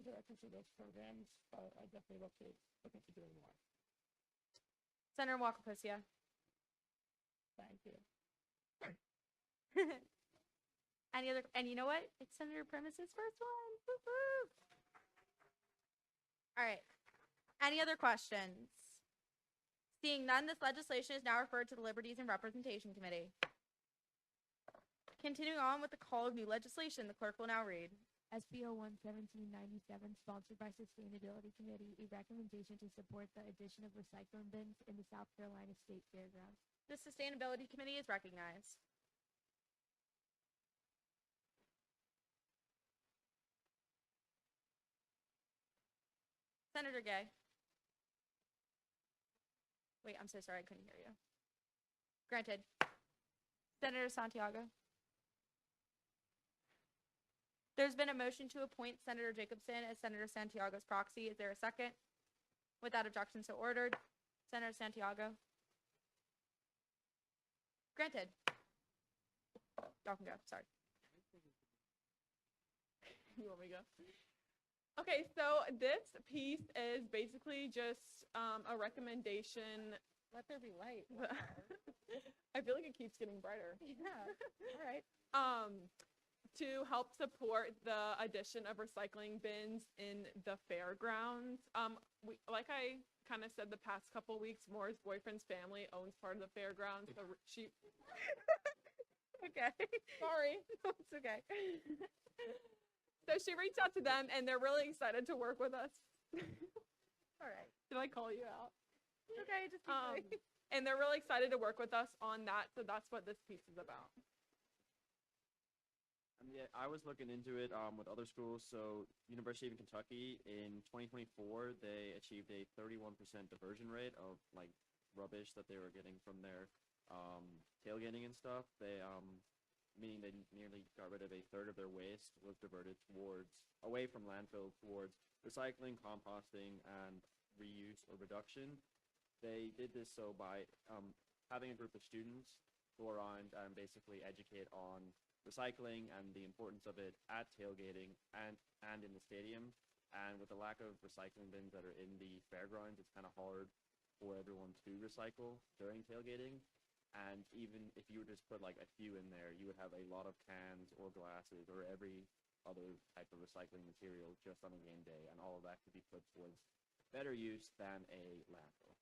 directors of those programs, but I definitely look into doing more. Senator Wakapusia. Thank you. And you know what? It's Senator Primus's first one. Woo-hoo. All right. Any other questions? Seeing none, this legislation is now referred to the Liberties and Representation Committee. Continuing on with the call of new legislation, the clerk will now read. SBO 11797, sponsored by Sustainability Committee, a recommendation to support the addition of recycling bins in the South Carolina State Fairgrounds. The Sustainability Committee is recognized. Senator Gay. Wait, I'm so sorry, I couldn't hear you. Granted. Senator Santiago. There's been a motion to appoint Senator Jacobson as Senator Santiago's proxy. Is there a second? Without objection, so ordered. Senator Santiago. Granted. Y'all can go, sorry. You want me to go? Okay, so this piece is basically just a recommendation. Let there be light. I feel like it keeps getting brighter. Yeah, all right. To help support the addition of recycling bins in the fairgrounds. Like I kind of said the past couple weeks, Moore's boyfriend's family owns part of the fairgrounds, so she. Okay. Sorry. It's okay. So she reached out to them, and they're really excited to work with us. All right. Did I call you out? Okay, just keep going. And they're really excited to work with us on that, so that's what this piece is about. Yeah, I was looking into it with other schools. So University of Kentucky in 2024, they achieved a 31% diversion rate of like rubbish that they were getting from their tailgating and stuff. They meaning they nearly got rid of a third of their waste was diverted away from landfill towards recycling, composting, and reuse or reduction. They did this so by having a group of students go around and basically educate on recycling and the importance of it at tailgating and in the stadium. And with the lack of recycling bins that are in the fairgrounds, it's kind of hard for everyone to recycle during tailgating. And even if you would just put like a few in there, you would have a lot of cans or glasses or every other type of recycling material just on a game day. And all of that could be put towards better use than a landfill.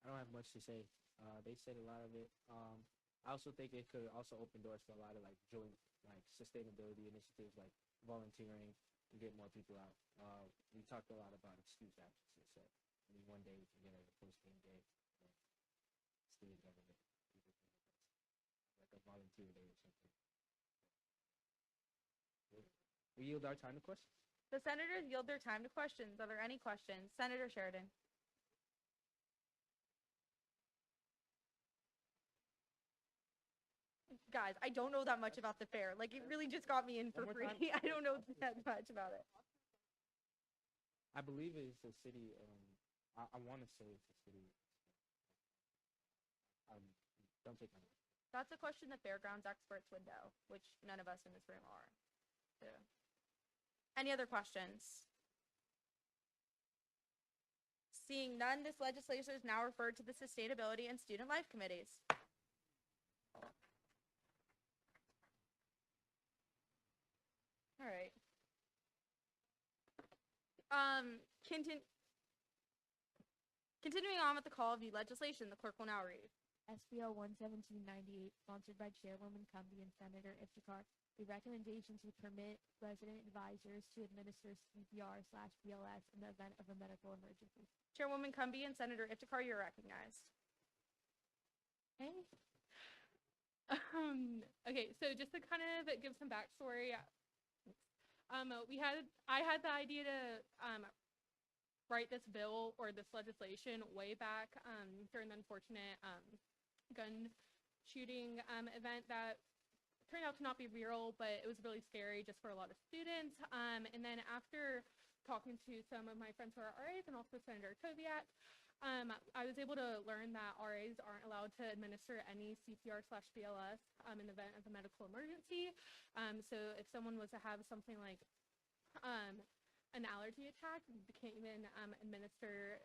I don't have much to say. They said a lot of it. I also think it could also open doors for a lot of like joint like sustainability initiatives, like volunteering and get more people out. We talked a lot about excused absences, so maybe one day we can get a post-game day, student government, like a volunteer day or something. We yield our time to questions. The senators yield their time to questions. Are there any questions? Senator Sheridan. Guys, I don't know that much about the fair. Like, it really just got me in for One more free. time. I don't know that much about it. I believe it's a city. I want to say it's a city. Don't take my word. That's a question the fairgrounds experts would know, which none of us in this room are. So. Any other questions? Seeing none, this legislation is now referred to the Sustainability and Student Life Committees. All right. Continuing on with the call of new legislation, the clerk will now read. SBL 11798, sponsored by Chairwoman Cumby and Senator Iftikhar, a recommendation to permit resident advisors to administer CPR/BLS in the event of a medical emergency. Chairwoman Cumby and Senator Iftikhar, you're recognized. Okay. Okay, so just to kind of give some backstory, I had the idea to write this bill or this legislation way back during the unfortunate gun shooting event that turned out to not be real, but it was really scary just for a lot of students. And then after talking to some of my friends who are RAs and also Senator Koviak, I was able to learn that RAs aren't allowed to administer any CPR/BLS in the event of a medical emergency. So if someone was to have something like an allergy attack, you can't even administer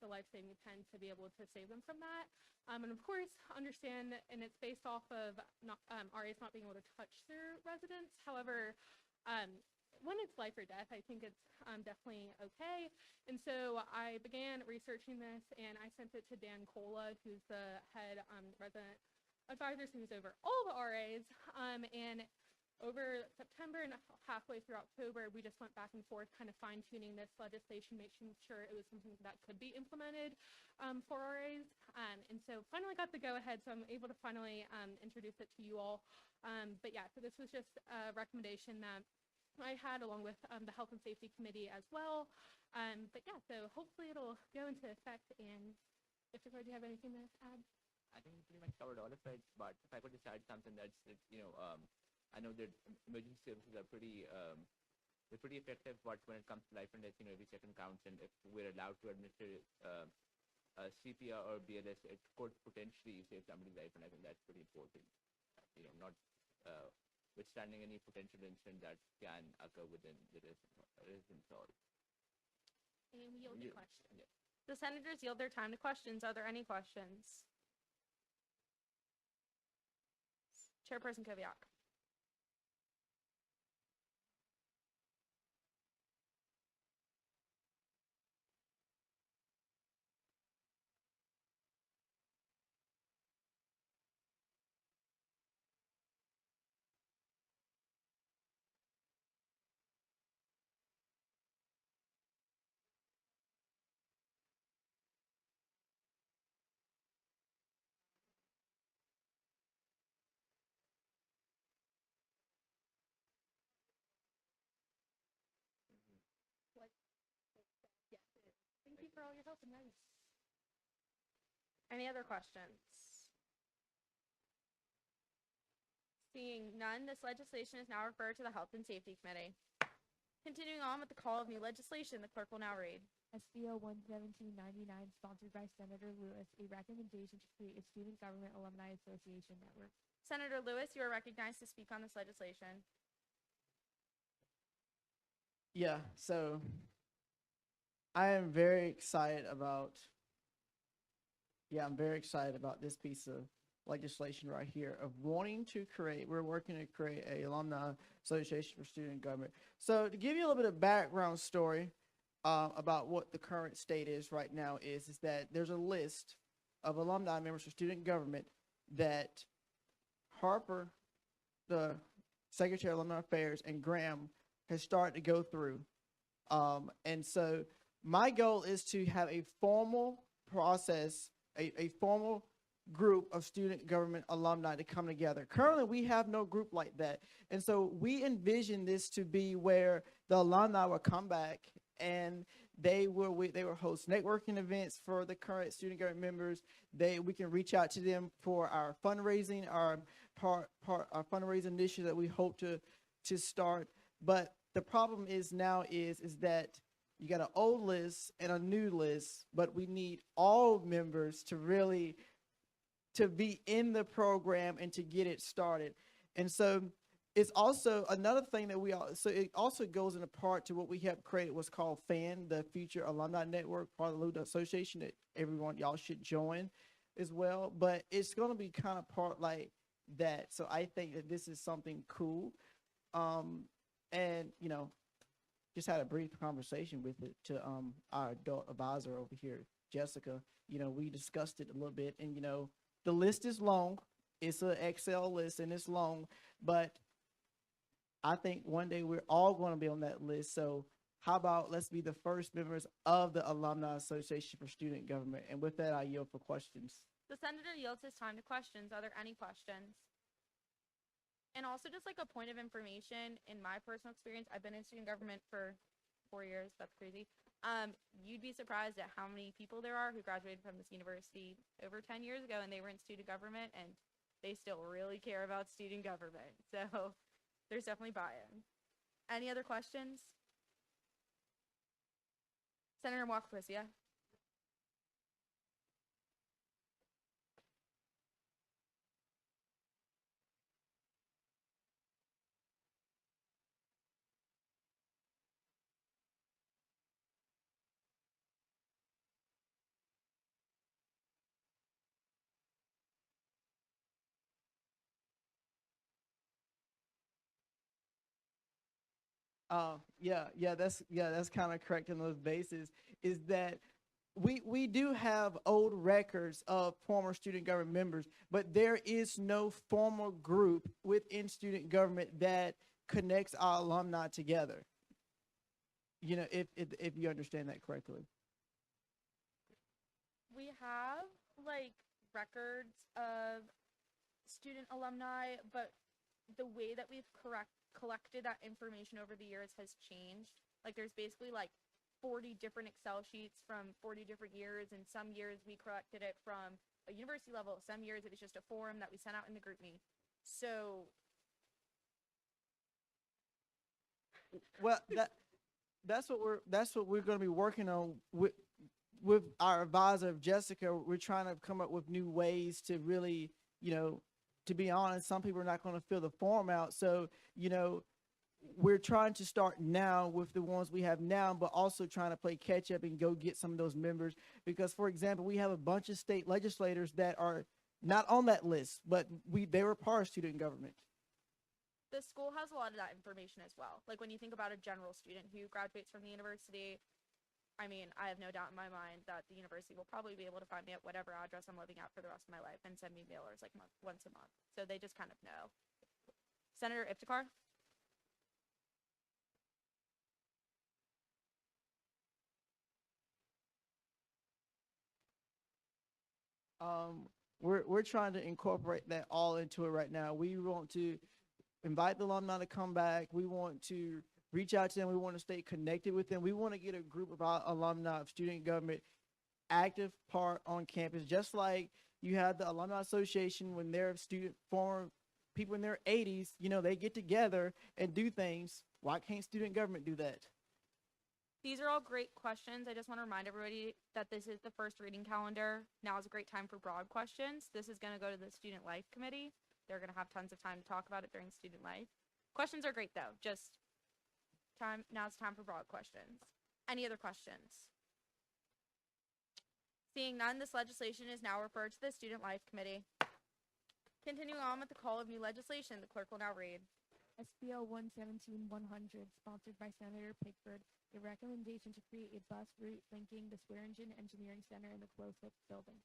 the life-saving pen to be able to save them from that. And of course, understand, and it's based off of RAs not being able to touch their residents. However, when it's life or death, I think it's definitely okay. And so I began researching this, and I sent it to Dan Cola, who's the head resident advisor, who's over all the RAs. And over September and halfway through October, we just went back and forth, kind of fine-tuning this legislation, making sure it was something that could be implemented for RAs. And so finally got the go-ahead, so I'm able to finally introduce it to you all. But yeah, so this was just a recommendation that I had along with the Health and Safety Committee as well. But yeah, so hopefully it'll go into effect. And if do you have anything to add? I think we pretty much covered all of it, but if I could just add something that's, I know that emergency services are they're pretty effective, but when it comes to life and death, every second counts, and if we're allowed to administer CPR or BLS, it could potentially save somebody's life, and I think that's pretty important. Not withstanding any potential incident that can occur within the residence hall. And we yield Yeah. to questions. The senators yield their time to questions. Are there any questions? Chairperson Koviak. Thank you for all your help and guidance. Any other questions? Seeing none, this legislation is now referred to the Health and Safety Committee. Continuing on with the call of new legislation, the clerk will now read. SBL 11799, sponsored by Senator Lewis, a recommendation to create a student government alumni association network. Senator Lewis, you are recognized to speak on this legislation. Yeah, so I am very excited about, I'm very excited about this piece of legislation right here of wanting to create, we're working to create a alumni association for student government. So to give you a little bit of background story about what the current state is right now is that there's a list of alumni members for student government that Harper, the Secretary of Alumni Affairs, and Graham has started to go through. And so my goal is to have a formal process, a formal group of student government alumni to come together. Currently, we have no group like that. And so we envision this to be where the alumni will come back and they will host networking events for the current student government members. We can reach out to them for our fundraising, our fundraising initiative that we hope to start. But the problem is that you got an old list and a new list, but we need all members to really to be in the program and to get it started. And so it's also another thing that so it also goes in a part to what we have created, what's called FAN, the Future Alumni Network, part of the LUDA Association, that y'all should join as well. But it's going to be kind of part like that. So I think that this is something cool. And, just had a brief conversation with it to our adult advisor over here, Jessica. We discussed it a little bit, and the list is long. It's an Excel list and it's long, but I think one day we're all going to be on that list. So how about let's be the first members of the Alumni Association for Student Government. And with that, I yield for questions. The senator yields his time to questions. Are there any questions? And also just like a point of information, in my personal experience, I've been in student government for 4 years. That's crazy. You'd be surprised at how many people there are who graduated from this university over 10 years ago and they were in student government and they still really care about student government. So there's definitely buy-in. Any other questions? Senator Walker-Prisia. That's kind of correct in those bases, is that we do have old records of former student government members, but there is no formal group within student government that connects our alumni together. If you understand that correctly. We have like records of student alumni, but the way that we've collected that information over the years has changed. Like there's basically like 40 different Excel sheets from 40 different years, and some years we collected it from a university level, some years it was just a form that we sent out in the group me. So well, that's what we're going to be working on with our advisor Jessica. We're trying to come up with new ways to really, to be honest, some people are not going to fill the form out. So, we're trying to start now with the ones we have now, but also trying to play catch up and go get some of those members. Because, for example, we have a bunch of state legislators that are not on that list, but they were part of student government. The school has a lot of that information as well. Like when you think about a general student who graduates from the university, I mean, I have no doubt in my mind that the university will probably be able to find me at whatever address I'm living at for the rest of my life and send me mailers like once a month. So they just kind of know. Senator Iftikhar? We're trying to incorporate that all into it right now. We want to invite the alumni to come back. We want to reach out to them. We want to stay connected with them. We want to get a group of our alumni of student government active part on campus, just like you had the Alumni Association when they're former people in their 80s, they get together and do things. Why can't student government do that? These are all great questions. I just want to remind everybody that this is the first reading calendar. Now is a great time for broad questions. This is going to go to the Student Life Committee. They're going to have tons of time to talk about it during student life. Questions are great though. Now's time for broad questions. Any other questions? Seeing none, this legislation is now referred to the Student Life Committee. Continuing on with the call of new legislation, the clerk will now read. SBL 117-100, sponsored by Senator Pickford, a recommendation to create a bus route linking the Swearingen Engineering Center and the Clothes building.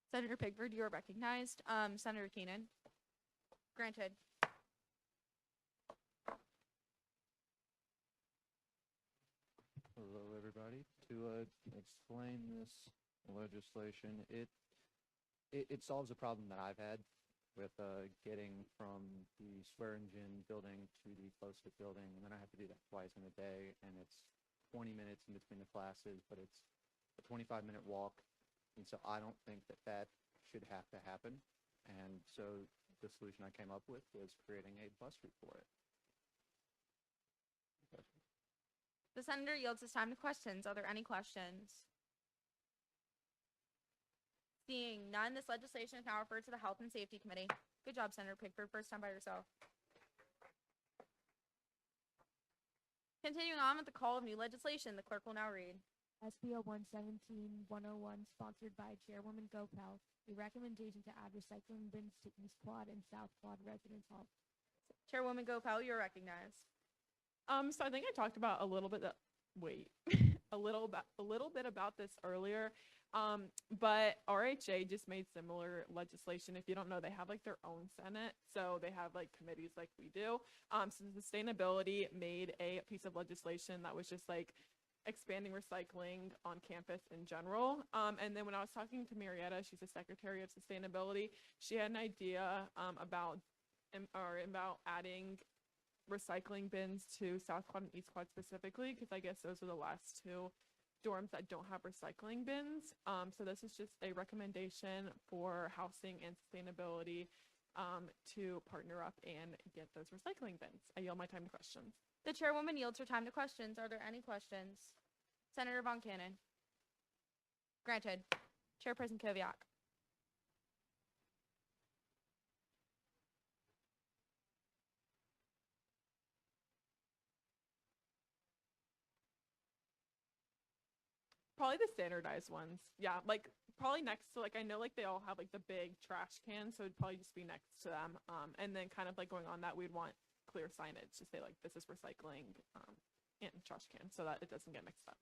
Senator Pickford, you are recognized. Senator Keenan. Granted. Hello, everybody. To explain this legislation, it solves a problem that I've had with getting from the Swearingen building to the closest building, and then I have to do that twice in a day, and it's 20 minutes in between the classes, but it's a 25-minute walk, and so I don't think that that should have to happen. And so the solution I came up with was creating a bus route for it. The senator yields his time to questions. Are there any questions? Seeing none, this legislation is now referred to the Health and Safety Committee. Good job, Senator Pickford. First time by yourself. Continuing on with the call of new legislation, the clerk will now read. SBO 117-101, sponsored by Chairwoman Gopel, a recommendation to add recycling bins to East Quad and South Quad residence halls. Chairwoman Gopel, you're recognized. So I think I talked about a little bit, a little bit about this earlier. But RHA just made similar legislation. If you don't know, they have like their own Senate. So they have like committees like we do. So sustainability made a piece of legislation that was just like expanding recycling on campus in general. And then when I was talking to Marietta, she's the Secretary of Sustainability, she had an idea about adding recycling bins to South Quad and East Quad specifically, because I guess those are the last two dorms that don't have recycling bins. So this is just a recommendation for housing and sustainability to partner up and get those recycling bins. I yield my time to questions. The chairwoman yields her time to questions. Are there any questions? Senator Von Cannon. Granted. Chairperson Koviak. Probably the standardized ones. Yeah, like probably next to, like, I know like they all have like the big trash cans, so it'd probably just be next to them. And then kind of like going on that, we'd want clear signage to say like this is recycling and trash can, so that it doesn't get mixed up.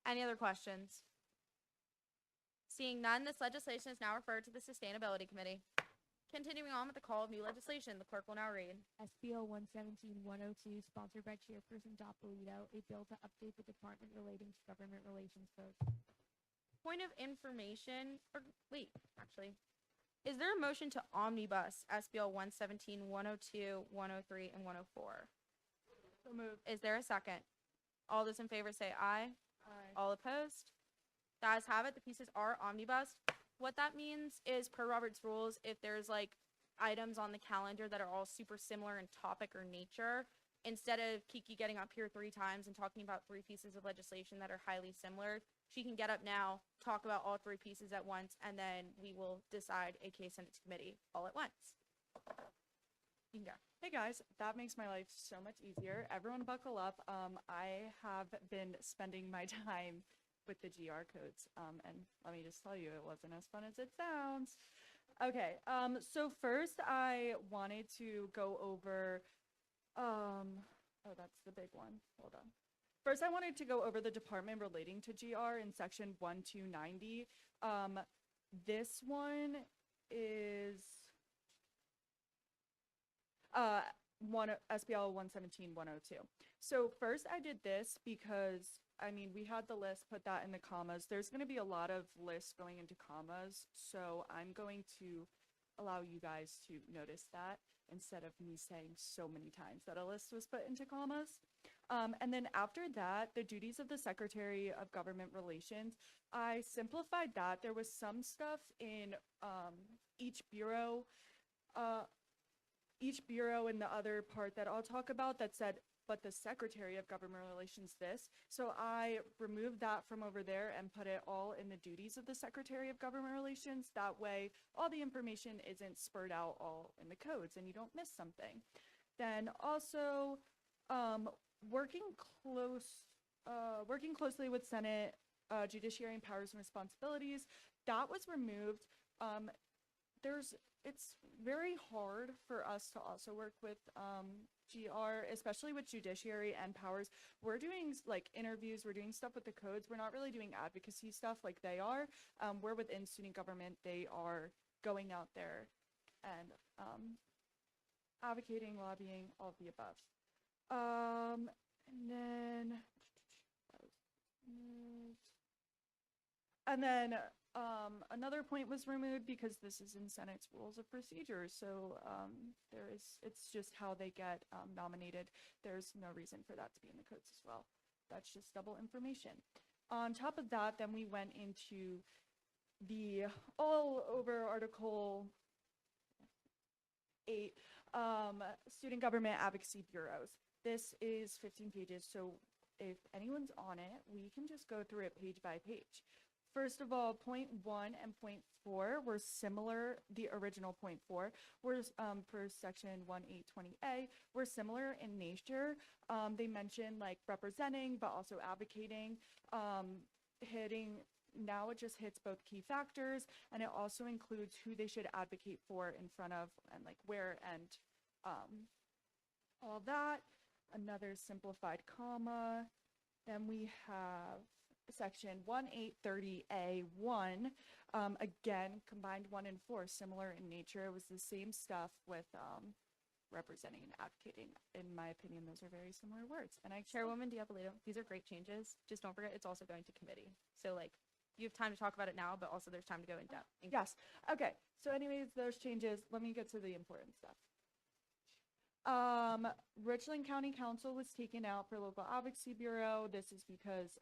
Any other questions? Seeing none, this legislation is now referred to the Sustainability Committee. Continuing on with the call of new legislation, the clerk will now read. SBO 117-102, sponsored by Chairperson Doppolito, a bill to update the department relating to government relations code. Point of information, or wait, actually. Is there a motion to omnibus SBL 117, 102, 103, and 104? So moved. Is there a second? All those in favor say aye. Aye. All opposed? The ayes have it. The pieces are omnibus. What that means is, per Robert's rules, if there's like items on the calendar that are all super similar in topic or nature, instead of Kiki getting up here 3 times and talking about 3 pieces of legislation that are highly similar, she can get up now, talk about all 3 pieces at once, and then we will decide a case send it to committee all at once. You can go. Hey guys, that makes my life so much easier. Everyone buckle up. I have been spending my time with the GR codes. And let me just tell you, it wasn't as fun as it sounds. Okay, so first I wanted to go over, oh, that's the big one. Hold on. First, I wanted to go over the department relating to GR in section 1290. This one is SBL 117-102. So first I did this because, I mean, we had the list, put that in the commas. There's going to be a lot of lists going into commas, so I'm going to allow you guys to notice that instead of me saying so many times that a list was put into commas. And then after that, the duties of the Secretary of Government Relations, I simplified that. There was some stuff in each bureau in the other part that I'll talk about that said, but the Secretary of Government Relations this. So I removed that from over there and put it all in the duties of the Secretary of Government Relations. That way, all the information isn't spurred out all in the codes and you don't miss something. Then also, working closely with Senate Judiciary and Powers and Responsibilities, that was removed. It's very hard for us to also work with GR, especially with Judiciary and Powers. We're doing like interviews, we're doing stuff with the codes. We're not really doing advocacy stuff like they are. We're within student government. They are going out there and advocating, lobbying, all of the above. And then that removed. And then another point was removed because this is in Senate's rules of procedure. So it's just how they get nominated. There's no reason for that to be in the codes as well. That's just double information. On top of that, then we went into the all over Article 8, Student Government Advocacy Bureaus. This is 15 pages, so if anyone's on it, we can just go through it page by page. First of all, point 1 and point 4 were similar. The original point 4 were for section 1820A were similar in nature. They mentioned like representing, but also advocating, hitting. Now it just hits both key factors, and it also includes who they should advocate for in front of, and like where, and all that. Another simplified comma. Then we have section 1830A1. Again, combined 1 and 4, similar in nature. It was the same stuff with representing and advocating. In my opinion, those are very similar words. And Chairwoman Diabolito, these are great changes. Just don't forget, it's also going to committee. So like, you have time to talk about it now, but also there's time to go in depth. Yes. Okay. So anyways, those changes, let me get to the important stuff. Richland County Council was taken out for Local Advocacy Bureau. This is because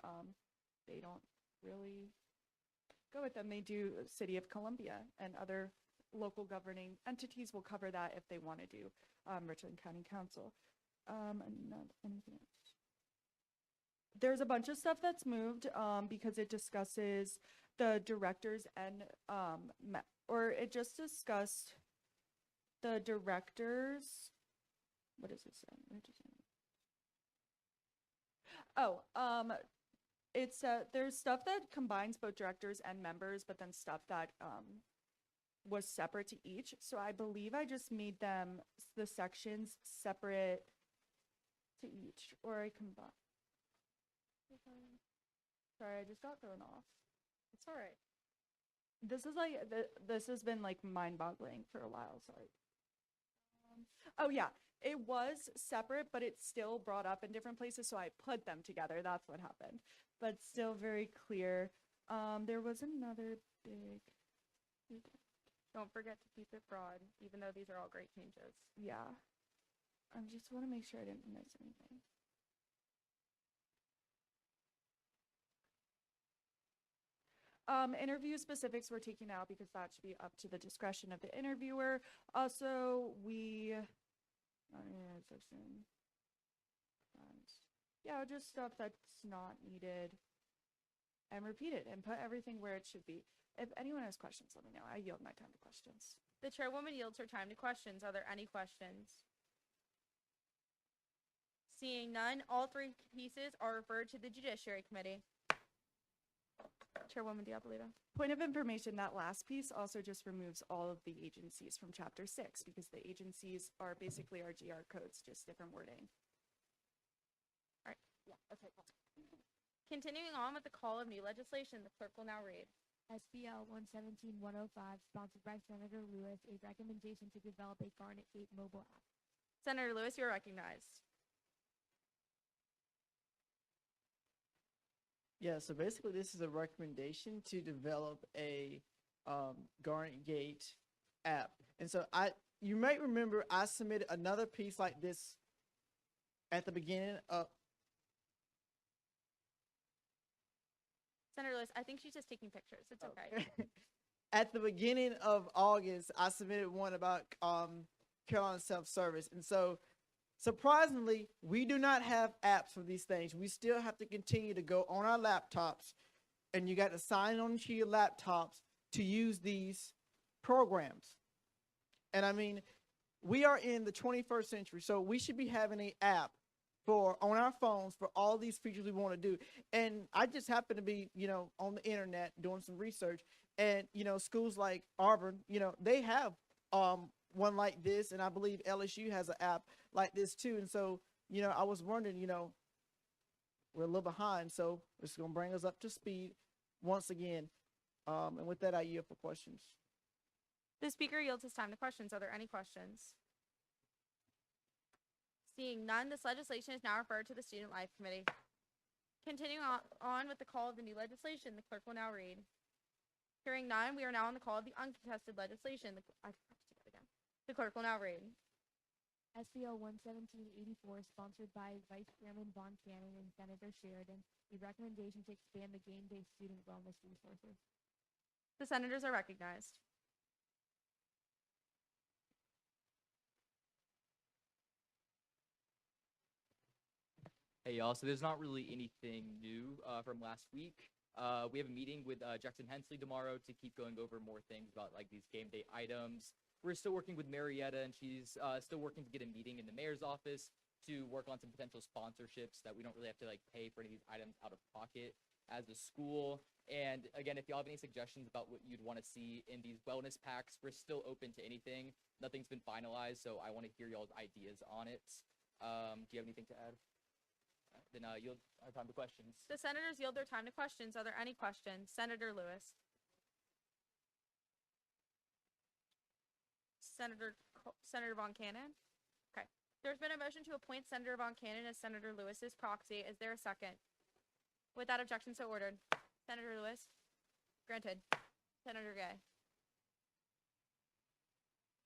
they don't really go with them. They do City of Columbia, and other local governing entities will cover that if they want to do Richland County Council. Anything else? There's a bunch of stuff that's moved because it discusses the directors and or it just discussed the directors. What does it say? Where does it- Oh, it's there's stuff that combines both directors and members, but then stuff that was separate to each. So I believe I just made them the sections separate to each, or I combine. Sorry, I just got thrown off. It's all right. This is like this has been like mind-boggling for a while. Sorry. Oh yeah, it was separate, but it's still brought up in different places, so I put them together. That's what happened. But still very clear. There was another big. Don't forget to keep it broad, even though these are all great changes. Yeah. I just want to make sure I didn't miss anything. Interview specifics were taken out because that should be up to the discretion of the interviewer. Also, yeah, just stuff that's not needed, and repeat it and put everything where it should be. If anyone has questions, let me know. I yield my time to questions. The chairwoman yields her time to questions. Are there any questions? Seeing none, all three pieces are referred to the Judiciary Committee. Chairwoman Diabolito. Point of information, that last piece also just removes all of the agencies from Chapter 6 because the agencies are basically our GR codes, just different wording. All right. Yeah. Okay. Continuing on with the call of new legislation, the clerk will now read. SBL 117-105, sponsored by Senator Lewis, a recommendation to develop a Garnet Gate mobile app. Senator Lewis, you are recognized. Yeah, so basically this is a recommendation to develop a Garnet Gate app. And so you might remember I submitted another piece like this at the beginning of Senator Lewis, I think she's just taking pictures. It's okay. At the beginning of August, I submitted one about Carolina Self-Service. And so surprisingly, we do not have apps for these things. We still have to continue to go on our laptops, and you got to sign on to your laptops to use these programs. And I mean, we are in the 21st century, so we should be having an app on our phones for all these features we want to do. And I just happen to be, on the internet doing some research, and, schools like Auburn, they have one like this, and I believe LSU has an app like this too. And so, I was wondering, we're a little behind, so it's going to bring us up to speed once again. And with that, I yield for questions. The speaker yields his time to questions. Are there any questions? Seeing none, this legislation is now referred to the Student Life Committee. Continuing on with the call of the new legislation, the clerk will now read. Hearing none, we are now on the call of the uncontested legislation. I forgot to do that again. The clerk will now read. SBL 11784, sponsored by Vice Chairman Von Cannon and Senator Sheridan, a recommendation to expand the game-based student wellness resources. The senators are recognized. Hey y'all, so there's not really anything new from last week. We have a meeting with Jackson Hensley tomorrow to keep going over more things about like these game day items. We're still working with Marietta, and she's still working to get a meeting in the mayor's office to work on some potential sponsorships that we don't really have to like pay for any of these items out of pocket as a school. And again, if y'all have any suggestions about what you'd want to see in these wellness packs, we're still open to anything. Nothing's been finalized, so I want to hear y'all's ideas on it. Do you have anything to add? Then you'll have time for questions. The senators yield their time to questions. Are there any questions? Senator Lewis. Senator Von Cannon? Okay. There's been a motion to appoint Senator Von Cannon as Senator Lewis's proxy. Is there a second? Without objection, so ordered. Senator Lewis? Granted. Senator Gay?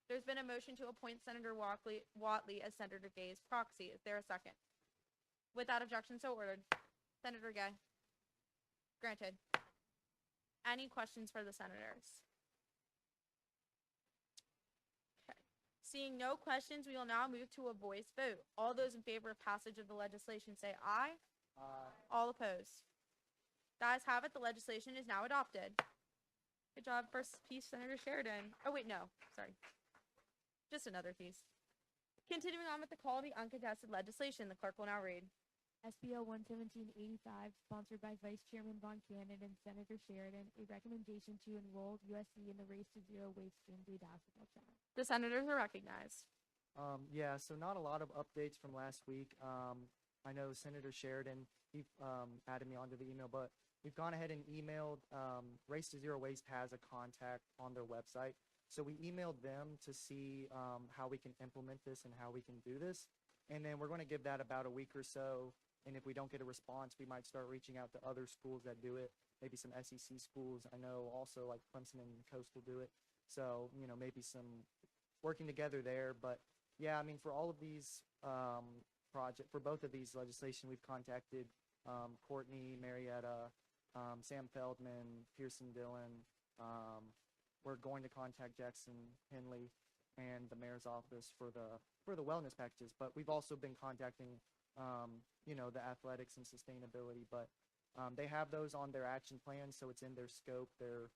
There's been a motion to appoint Senator Whatley as Senator Gay's proxy. Is there a second? Without objection, so ordered. Senator Gay? Granted. Any questions for the senators? Okay. Seeing no questions, we will now move to a voice vote. All those in favor of passage of the legislation say aye. Aye. All opposed. The ayes have it. The legislation is now adopted. Good job, first piece, Senator Sheridan. Oh, wait, no. Sorry. Just another piece. Continuing on with the call of the uncontested legislation, the clerk will now read. SBL 11785, sponsored by Vice Chairman Von Cannon and Senator Sheridan, a recommendation to enroll USC in the Race to Zero Waste Game Day Basketball Challenge. The senators are recognized. Yeah, so not a lot of updates from last week. I know Senator Sheridan, he added me onto the email, but we've gone ahead and emailed, Race to Zero Waste has a contact on their website. So we emailed them to see how we can implement this and how we can do this. And then we're going to give that about a week or so. And if we don't get a response, we might start reaching out to other schools that do it, maybe some SEC schools. I know also like Clemson and Coastal do it. So, you know, maybe some working together there. But yeah, I mean, for all of these for both of these legislation, we've contacted Courtney, Marietta, Sam Feldman, Pearson Dillon. We're going to contact Jackson Henley and the mayor's office for the wellness packages. But we've also been contacting you know, the athletics and sustainability, but they have those on their action plan, so it's in their scope. They're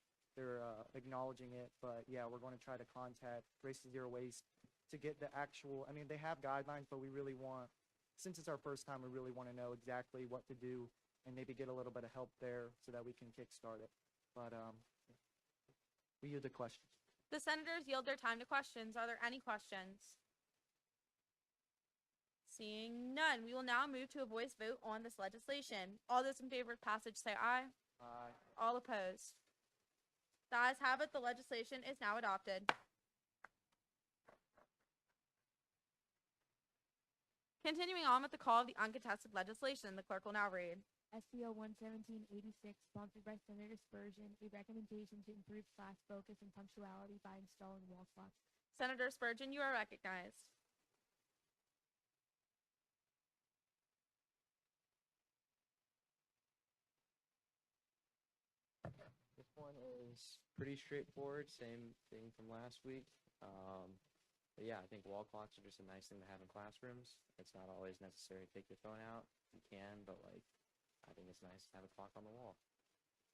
acknowledging it, but yeah, we're going to try to contact Race to Zero Waste to get the actual. I mean, they have guidelines, but we really want, since it's our first time, we really want to know exactly what to do and maybe get a little bit of help there so that we can kickstart it. But we yield the questions. The senators yield their time to questions. Are there any questions? Seeing none, we will now move to a voice vote on this legislation. All those in favor of passage say aye. Aye. All opposed. The ayes have it. The legislation is now adopted. Continuing on with the call of the uncontested legislation, the clerk will now read. SBL 11786, sponsored by Senator Spurgeon, a recommendation to improve class focus and punctuality by installing wall clocks. Senator Spurgeon, you are recognized. This one is pretty straightforward, same thing from last week. But yeah, I think wall clocks are just a nice thing to have in classrooms. It's not always necessary to take your phone out. You can, but like, I think it's nice to have a clock on the wall.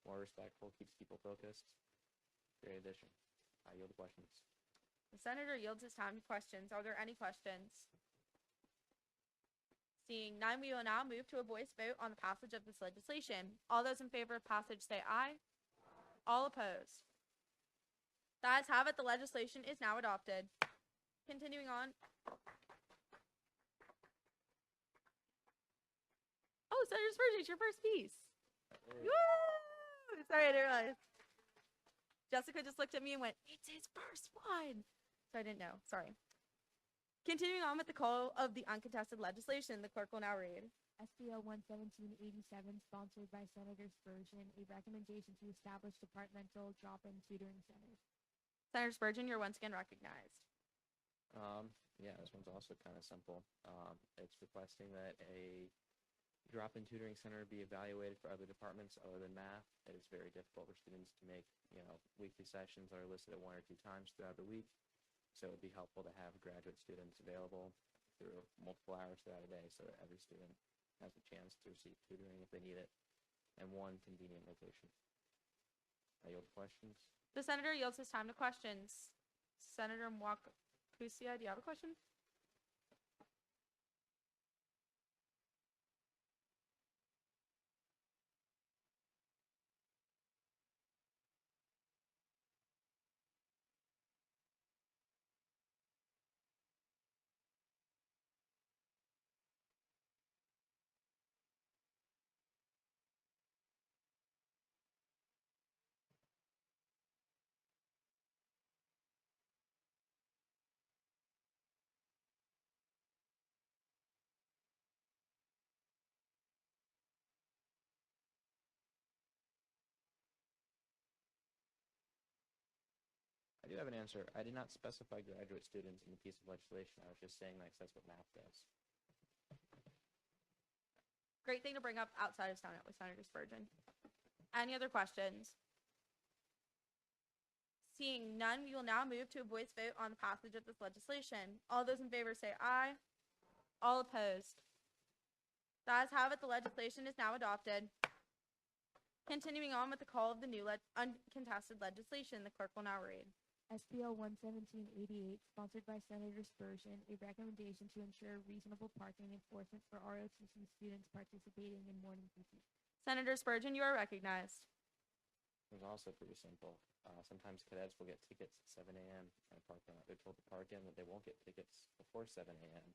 More respectful, keeps people focused. Great addition. I yield the questions. The senator yields his time to questions. Are there any questions? Seeing none, we will now move to a voice vote on the passage of this legislation. All those in favor of passage say aye. All opposed. The ayes have it. The legislation is now adopted. Continuing on. Oh, Senator Spurgeon, it's your first piece. Woo! Sorry, I didn't realize. Jessica just looked at me and went, "It's his first one." So I didn't know. Sorry. Continuing on with the call of the uncontested legislation, the clerk will now read. SBL 11787, sponsored by Senator Spurgeon, a recommendation to establish departmental drop-in tutoring centers. Senator Spurgeon, you're once again recognized. Yeah, this one's also kind of simple. It's requesting that a drop-in tutoring center be evaluated for other departments other than math. It is very difficult for students to make, weekly sessions that are listed at 1 or 2 times throughout the week. So it'd be helpful to have graduate students available through multiple hours throughout a day so that every student has a chance to receive tutoring if they need it, and one convenient location. I yield questions. The senator yields his time to questions. Senator Mwakapusia, do you have a question? I do have an answer. I did not specify graduate students in the piece of legislation. I was just saying that 'cause that's what math does. Great thing to bring up outside of Senate with Senator Spurgeon. Any other questions? Seeing none, we will now move to a voice vote on the passage of this legislation. All those in favor say aye. All opposed. The ayes have it, the legislation is now adopted. Continuing on with the call of the new uncontested legislation, the clerk will now read. SBL 11788, sponsored by Senator Spurgeon, a recommendation to ensure reasonable parking enforcement for ROTC students participating in morning PT. Senator Spurgeon, you are recognized. It was also pretty simple. Sometimes cadets will get tickets at 7 a.m. and they're told to park in, but they won't get tickets before 7 a.m.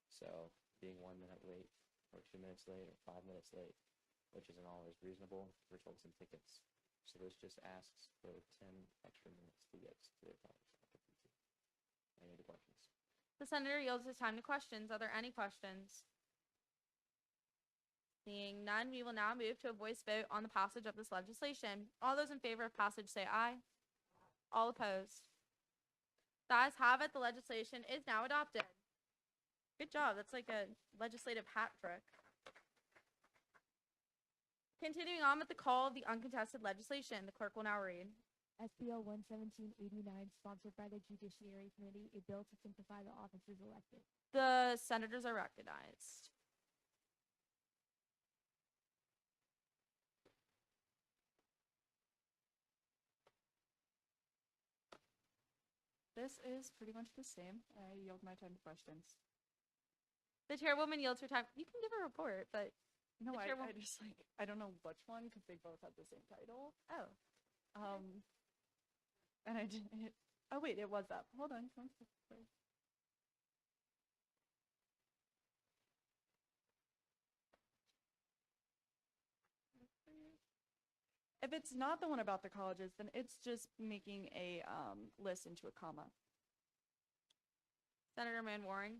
So being 1 minute late or 2 minutes late or 5 minutes late, which isn't always reasonable, we're told some tickets. So this just asks for 10 extra minutes to get to their college. Any other questions? The senator yields his time to questions. Are there any questions? Seeing none, we will now move to a voice vote on the passage of this legislation. All those in favor of passage say aye. All opposed. The ayes have it, the legislation is now adopted. Good job, that's like a legislative hat trick. Continuing on with the call of the uncontested legislation, the clerk will now read. SBL 11789, sponsored by the Judiciary Committee, a bill to simplify the offices elected. The senators are recognized. This is pretty much the same. I yield my time to questions. The chairwoman yields her time. You can give a report, but No, the I chairwoman. just I don't know which one because they both have the same title. Oh. And I didn't. Oh wait, it was up. Hold on. One second. If it's not the one about the colleges, then it's just making a list into a comma. Senator Manwaring.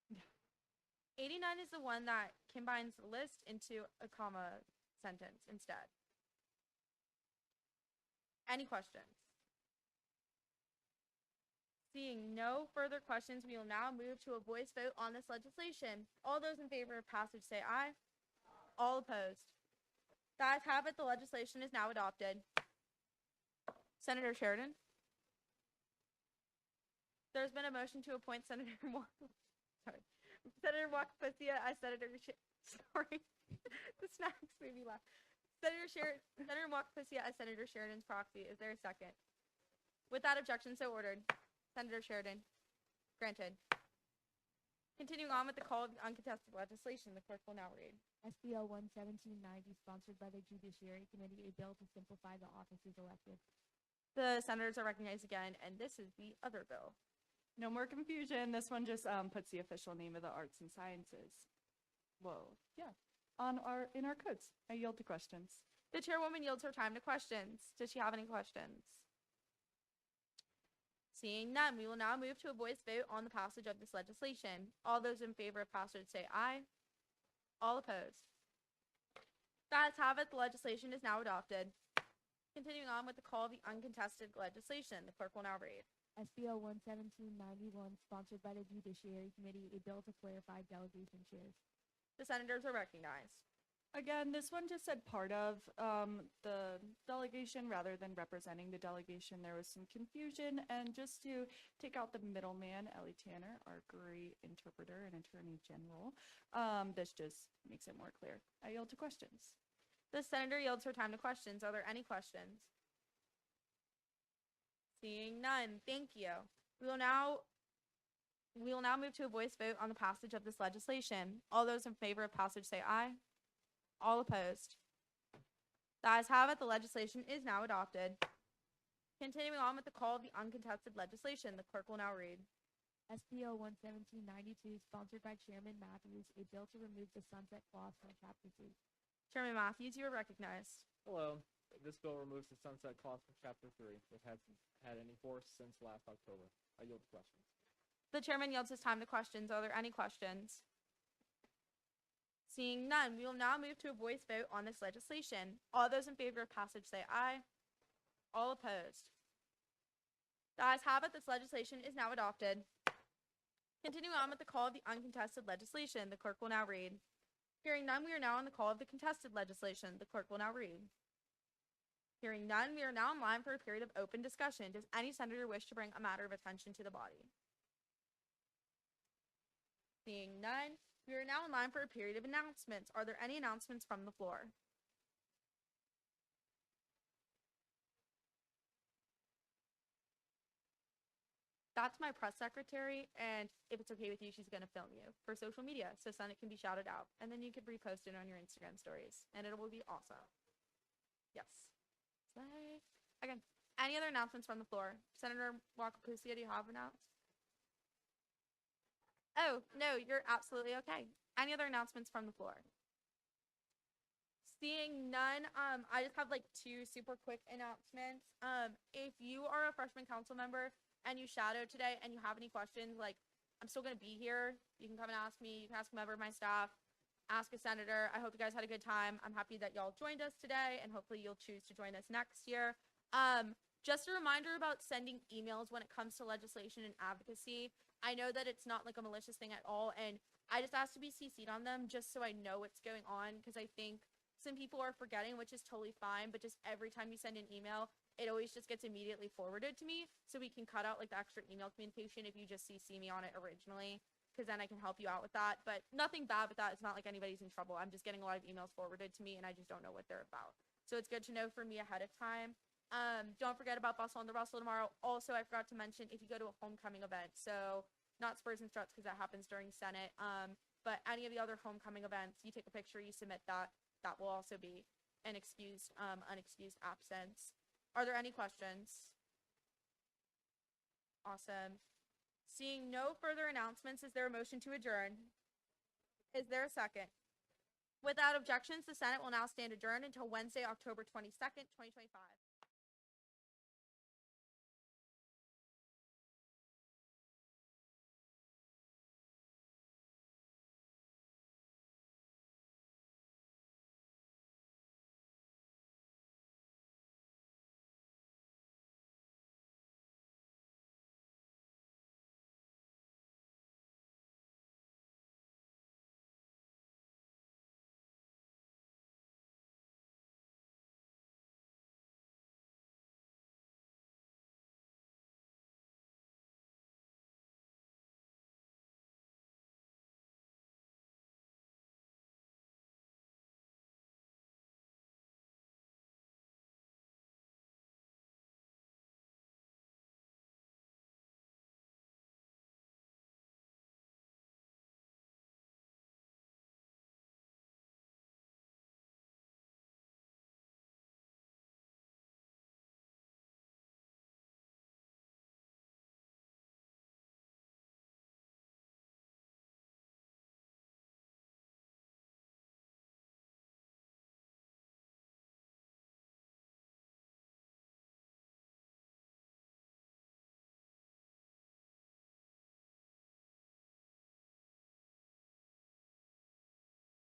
Yeah. 89 is the one that combines the list into a comma sentence instead. Any questions? Seeing no further questions, we will now move to a voice vote on this legislation. All those in favor of passage say aye. All opposed. The ayes have it, the legislation is now adopted. Senator Sheridan. There's been a motion to appoint Senator Senator Wakapusia as sorry, the snacks made me laugh. Senator Wakapusia as Senator Sheridan's proxy. Is there a second? Without objection, so ordered. Senator Sheridan. Granted. Continuing on with the call of the uncontested legislation, the clerk will now read. SBL 11790, sponsored by the Judiciary Committee, a bill to simplify the offices elected. The senators are recognized again, and this is the other bill. No more confusion. This one just puts the official name of the arts and sciences. Whoa. Yeah. in our codes. I yield to questions. The chairwoman yields her time to questions. Does she have any questions? Seeing none, we will now move to a voice vote on the passage of this legislation. All those in favor of passage say aye. All opposed. The ayes have it. The legislation is now adopted. Continuing on with the call of the uncontested legislation, the clerk will now read. SBL 11791, sponsored by the Judiciary Committee, a bill to clarify delegation chairs. The senators are recognized. Again, this one just said part of the delegation rather than representing the delegation. There was some confusion, and just to take out the middleman, Ellie Tanner, our great interpreter and attorney general, this just makes it more clear. I yield to questions. The senator yields her time to questions. Are there any questions? Seeing none, thank you. We will now move to a voice vote on the passage of this legislation. All those in favor of passage say aye. All opposed. The ayes have it. The legislation is now adopted. Continuing on with the call of the uncontested legislation, the clerk will now read. SBL 11792, sponsored by Chairman Matthews, a bill to remove the sunset clause from Chapter 2. Chairman Matthews, you are recognized. Hello. This bill removes the sunset clause from Chapter 3, which hasn't had any force since last October. I yield to questions. The chairman yields his time to questions. Are there any questions? Seeing none, we will now move to a voice vote on this legislation. All those in favor of passage say aye. All opposed. The ayes have it. This legislation is now adopted. Continuing on with the call of the uncontested legislation, the clerk will now read. Hearing none, we are now on the call of the contested legislation. The clerk will now read. Hearing none, we are now in line for a period of open discussion. Does any senator wish to bring a matter of attention to the body? Seeing none, we are now in line for a period of announcements. Are there any announcements from the floor? That's my press secretary, and if it's okay with you, she's going to film you for social media so Senate can be shouted out. And then you could repost it on your Instagram stories, and it will be awesome. Yes. Again, any other announcements from the floor? Senator Wakapusia, do you have announcements? Oh, no, you're absolutely okay. Any other announcements from the floor? Seeing none, I just have like two super quick announcements. If you are a freshman council member and you shadowed today and you have any questions, like, I'm still going to be here. You can come and ask me. You can ask a member of my staff. Ask a senator. I hope you guys had a good time. I'm happy that y'all joined us today, and hopefully you'll choose to join us next year. Just a reminder about sending emails when it comes to legislation and advocacy. I know that it's not like a malicious thing at all, and I just asked to be CC'd on them just so I know what's going on, because I think some people are forgetting, which is totally fine, but just every time you send an email, it always just gets immediately forwarded to me, so we can cut out like the extra email communication if you just CC me on it originally, because then I can help you out with that. But nothing bad with that. It's not like anybody's in trouble. I'm just getting a lot of emails forwarded to me, and I just don't know what they're about. So it's good to know for me ahead of time. Don't forget about Bustle on the Rustle tomorrow. Also, I forgot to mention if you go to a homecoming event, so not Spurs and Struts because that happens during Senate, but any of the other homecoming events, you take a picture, you submit that. That will also be an excused, unexcused absence. Are there any questions? Awesome. Seeing no further announcements, is there a motion to adjourn? Is there a second? Without objections, the Senate will now stand adjourned until Wednesday, October 22nd, 2025.